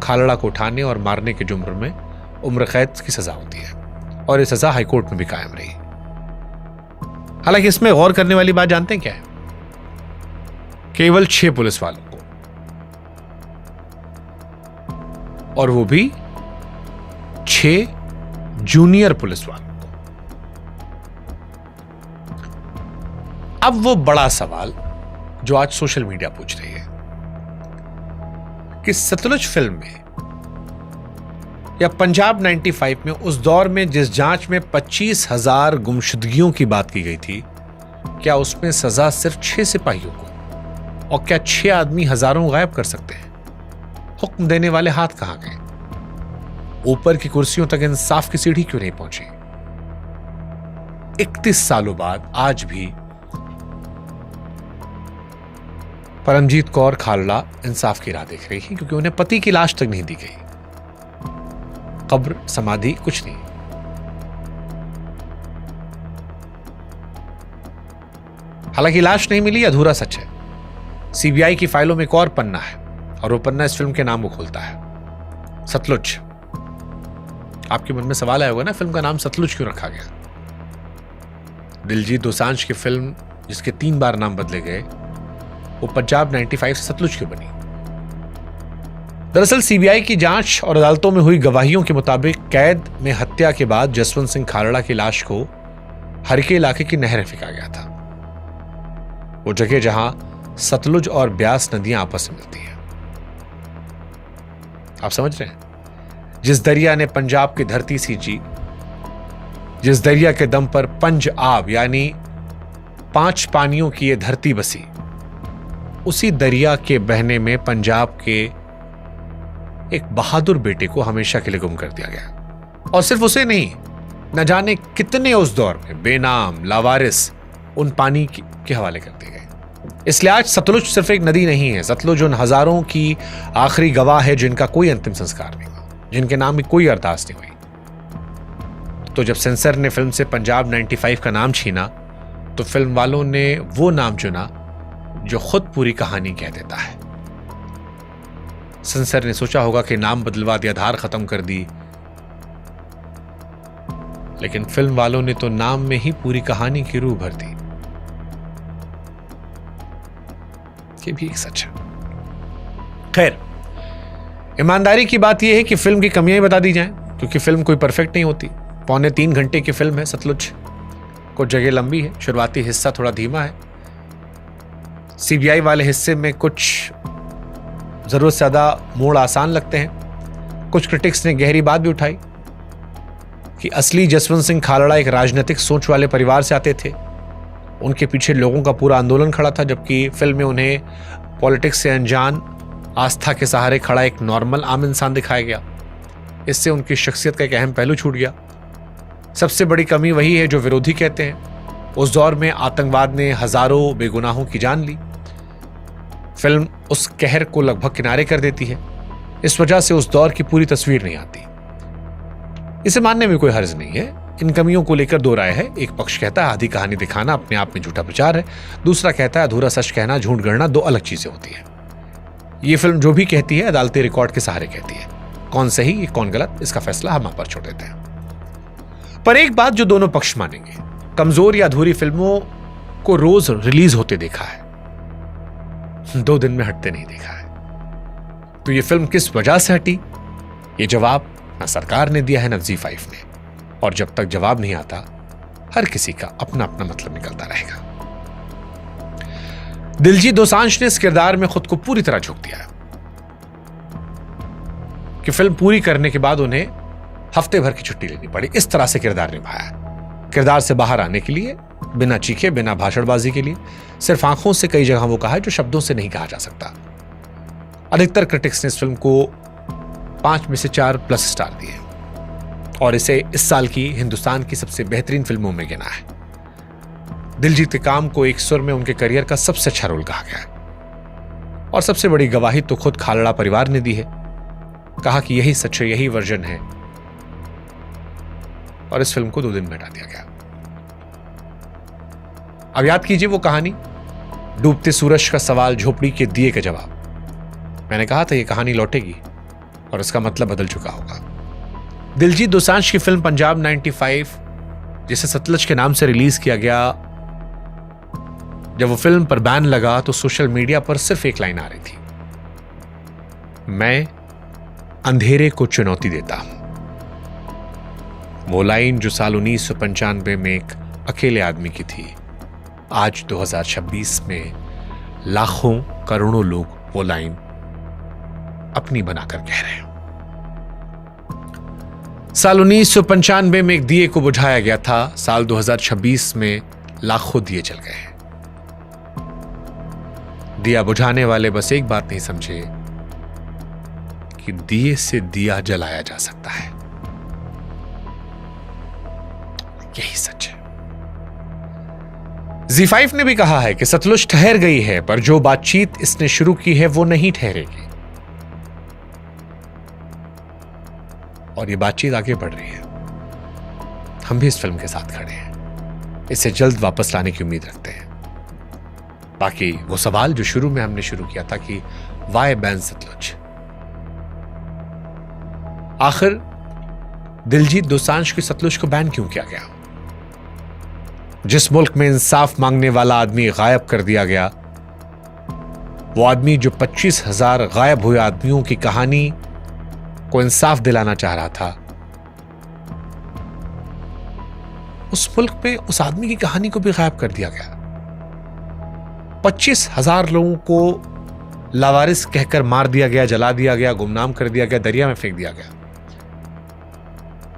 खालड़ा को उठाने और मारने के जुर्म में उम्र कैद की सजा होती है, और यह सजा हाईकोर्ट में भी कायम रही। हालांकि इसमें गौर करने वाली बात जानते हैं क्या है? केवल 6 पुलिस वालों को, और वो भी 6 जूनियर पुलिस वालों को। अब वो बड़ा सवाल जो आज सोशल मीडिया पूछ रही है कि सतलुज फिल्म में या पंजाब 95 में, उस दौर में जिस जांच में 25,000 गुमशुदगियों की बात की गई थी, क्या उसमें सजा सिर्फ 6 सिपाहियों को, और क्या 6 आदमी हजारों गायब कर सकते हैं? हुक्म देने वाले हाथ कहां गए? ऊपर की कुर्सियों तक इंसाफ की सीढ़ी क्यों नहीं पहुंची? 31 सालों बाद आज भी परमजीत कौर खालड़ा इंसाफ की राह देख रही है, क्योंकि उन्हें पति की लाश तक नहीं दी गई। कब्र, समाधि, कुछ नहीं। हालांकि लाश नहीं मिली अधूरा सच है। सीबीआई की फाइलों में एक और पन्ना है, और वो पन्ना इस फिल्म के नाम को खोलता है, सतलुज। आपके मन में सवाल आया होगा ना, फिल्म का नाम सतलुज क्यों रखा गया? दिलजीत दोसांझ की फिल्म जिसके 3 बार नाम बदले गए, वो पंजाब 95 से सतलुज क्यों बनी? दरअसल सीबीआई की जांच और अदालतों में हुई गवाहियों के मुताबिक कैद में हत्या के बाद जसवंत सिंह खालड़ा की लाश को हरके इलाके की नहर में फेंका गया था। वो जगह जहां सतलुज और ब्यास नदियां आपस में मिलती हैं। आप समझ रहे हैं? जिस दरिया ने पंजाब की धरती सींची, जिस दरिया के दम पर पंज आब यानी 5 पानियों की यह धरती बसी, उसी दरिया के बहने में पंजाब के एक बहादुर बेटे को हमेशा के लिए गुम कर दिया गया। और सिर्फ उसे नहीं, न जाने कितने उस दौर में बेनाम, लावारिस उन पानी के हवाले कर दिए गए। इसलिए आज सतलुज सिर्फ एक नदी नहीं है, सतलुज उन हजारों की आखिरी गवाह है जिनका कोई अंतिम संस्कार नहीं हुआ, जिनके नाम में कोई अरदास नहीं हुई। तो जब सेंसर ने फिल्म से पंजाब 95 का नाम छीना, तो फिल्म वालों ने वो नाम चुना जो खुद पूरी कहानी कह देता है। सेंसर ने सोचा होगा कि नाम बदलवा दिया, धार खत्म कर दी, लेकिन फिल्म वालों ने तो नाम में ही पूरी कहानी की रूह भर दी। ये भी एक सच है। खैर, ईमानदारी की बात यह है कि फिल्म की कमियां ही बता दी जाएं, क्योंकि फिल्म कोई परफेक्ट नहीं होती। 2.25 घंटे की फिल्म है सतलुज, कुछ जगह लंबी है, शुरुआती हिस्सा थोड़ा धीमा है। सीबीआई वाले हिस्से में कुछ जरूरत से ज्यादा मोड़ आसान लगते हैं। कुछ क्रिटिक्स ने गहरी बात भी उठाई कि असली जसवंत सिंह खालड़ा एक राजनीतिक सोच वाले परिवार से आते थे, उनके पीछे लोगों का पूरा आंदोलन खड़ा था, जबकि फिल्म में उन्हें पॉलिटिक्स से अनजान, आस्था के सहारे खड़ा एक नॉर्मल आम इंसान दिखाया गया। इससे उनकी शख्सियत का एक अहम पहलू छूट गया। सबसे बड़ी कमी वही है जो विरोधी कहते हैं। उस दौर में आतंकवाद ने हजारों बेगुनाहों की जान ली। फिल्म उस कहर को लगभग किनारे कर देती है। इस वजह से उस दौर की पूरी तस्वीर नहीं आती। इसे मानने में कोई हर्ज नहीं है। इन कमियों को लेकर दो राय है। एक पक्ष कहता है आधी कहानी दिखाना अपने आप में झूठा प्रचार है, दूसरा कहता है अधूरा सच कहना, झूठ गढ़ना दो अलग चीजें होती है। ये फिल्म जो भी कहती है अदालती रिकॉर्ड के सहारे कहती है। कौन सही कौन गलत, इसका फैसला हम आप पर छोड़ देते हैं। पर एक बात जो दोनों पक्ष मानेंगे, कमजोर या अधूरी फिल्मों को रोज रिलीज होते देखा है, 2 दिन में हटते नहीं देखा है। तो ये फिल्म किस वजह से हटी, ये जवाब ना सरकार ने दिया है ना ZEE5 ने। और जब तक जवाब नहीं आता, हर किसी का अपना अपना मतलब निकलता रहेगा। दिलजीत दोसांझ ने इस किरदार में खुद को पूरी तरह झोंक दिया कि फिल्म पूरी करने के बाद उन्हें हफ्ते भर की छुट्टी लेनी पड़ी। इस तरह से किरदार निभाया। किरदार से बाहर आने के लिए, बिना चीखे, बिना भाषणबाजी के लिए, सिर्फ आंखों से कई जगह वो कहा है जो शब्दों से नहीं कहा जा सकता। अधिकतर क्रिटिक्स ने इस फिल्म को 5 में से 4+ स्टार दिए और इसे इस साल की हिंदुस्तान की सबसे बेहतरीन फिल्मों में गिना है। दिलजीत के काम को एक सुर में उनके करियर का सबसे अच्छा रोल कहा गया है। और सबसे बड़ी गवाही तो खुद खालड़ा परिवार ने दी है। कहा कि यही सच है, यही वर्जन है, और इस फिल्म को 2 दिन में हटा दिया गया। अब याद कीजिए वो कहानी, डूबते सूरज का सवाल, झोपड़ी के दिए का जवाब। मैंने कहा था ये कहानी लौटेगी और इसका मतलब बदल चुका होगा। दिलजीत दोसांझ की फिल्म पंजाब 95, जिसे सतलुज के नाम से रिलीज किया गया, जब वो फिल्म पर बैन लगा तो सोशल मीडिया पर सिर्फ एक लाइन आ रही थी, मैं अंधेरे को चुनौती देता हूं। वो लाइन जो साल 1995 में एक अकेले आदमी की थी, आज 2026 में लाखों करोड़ों लोग वो लाइन अपनी बनाकर कह रहे हैं। साल 1995 में एक दिए को बुझाया गया था, साल 2026 में लाखों दिए जल गए हैं। दिया बुझाने वाले बस एक बात नहीं समझे कि दिए से दिया जलाया जा सकता है। यही सच है। Z5 ने भी कहा है कि सतलुज ठहर गई है, पर जो बातचीत इसने शुरू की है वो नहीं ठहरेगी और ये बातचीत आगे बढ़ रही है। हम भी इस फिल्म के साथ खड़े हैं, इसे जल्द वापस लाने की उम्मीद रखते हैं। बाकी वो सवाल जो शुरू में हमने शुरू किया था कि वाई बैन सतलुज, आखिर दिलजीत दोसांझ की सतलुज को बैन क्यों किया गया? जिस मुल्क में इंसाफ मांगने वाला आदमी गायब कर दिया गया, वो आदमी जो 25,000 गायब हुए आदमियों की कहानी को इंसाफ दिलाना चाह रहा था, उस मुल्क में उस आदमी की कहानी को भी गायब कर दिया गया। 25,000 लोगों को लावारिस कहकर मार दिया गया, जला दिया गया, गुमनाम कर दिया गया, दरिया में फेंक दिया गया।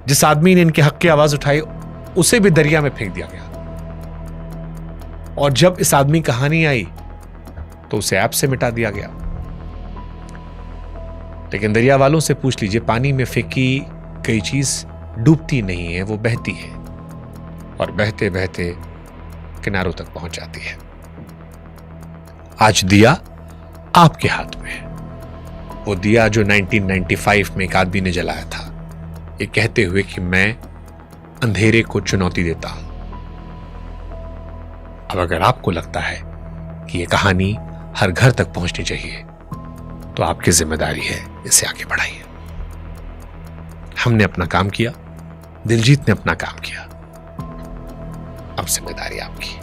जिस आदमी ने इनके हक की आवाज उठाई उसे भी दरिया में फेंक दिया गया। और जब इस आदमी की कहानी आई तो उसे ऐप से मिटा दिया गया। लेकिन दरिया वालों से पूछ लीजिए, पानी में फेंकी कई चीज डूबती नहीं है, वो बहती है और बहते बहते किनारों तक पहुंच जाती है। आज दिया आपके हाथ में है, वो दिया जो 1995 में एक आदमी ने जलाया था, ये कहते हुए कि मैं अंधेरे को चुनौती देता हूं। अब अगर आपको लगता है कि यह कहानी हर घर तक पहुंचनी चाहिए तो आपकी जिम्मेदारी है इसे आगे बढ़ाइए। हमने अपना काम किया, दिलजीत ने अपना काम किया, अब जिम्मेदारी आपकी।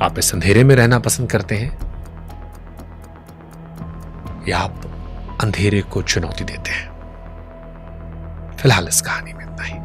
आप इस अंधेरे में रहना पसंद करते हैं या आप अंधेरे को चुनौती देते हैं? फिलहाल इस कहानी में इतना ही।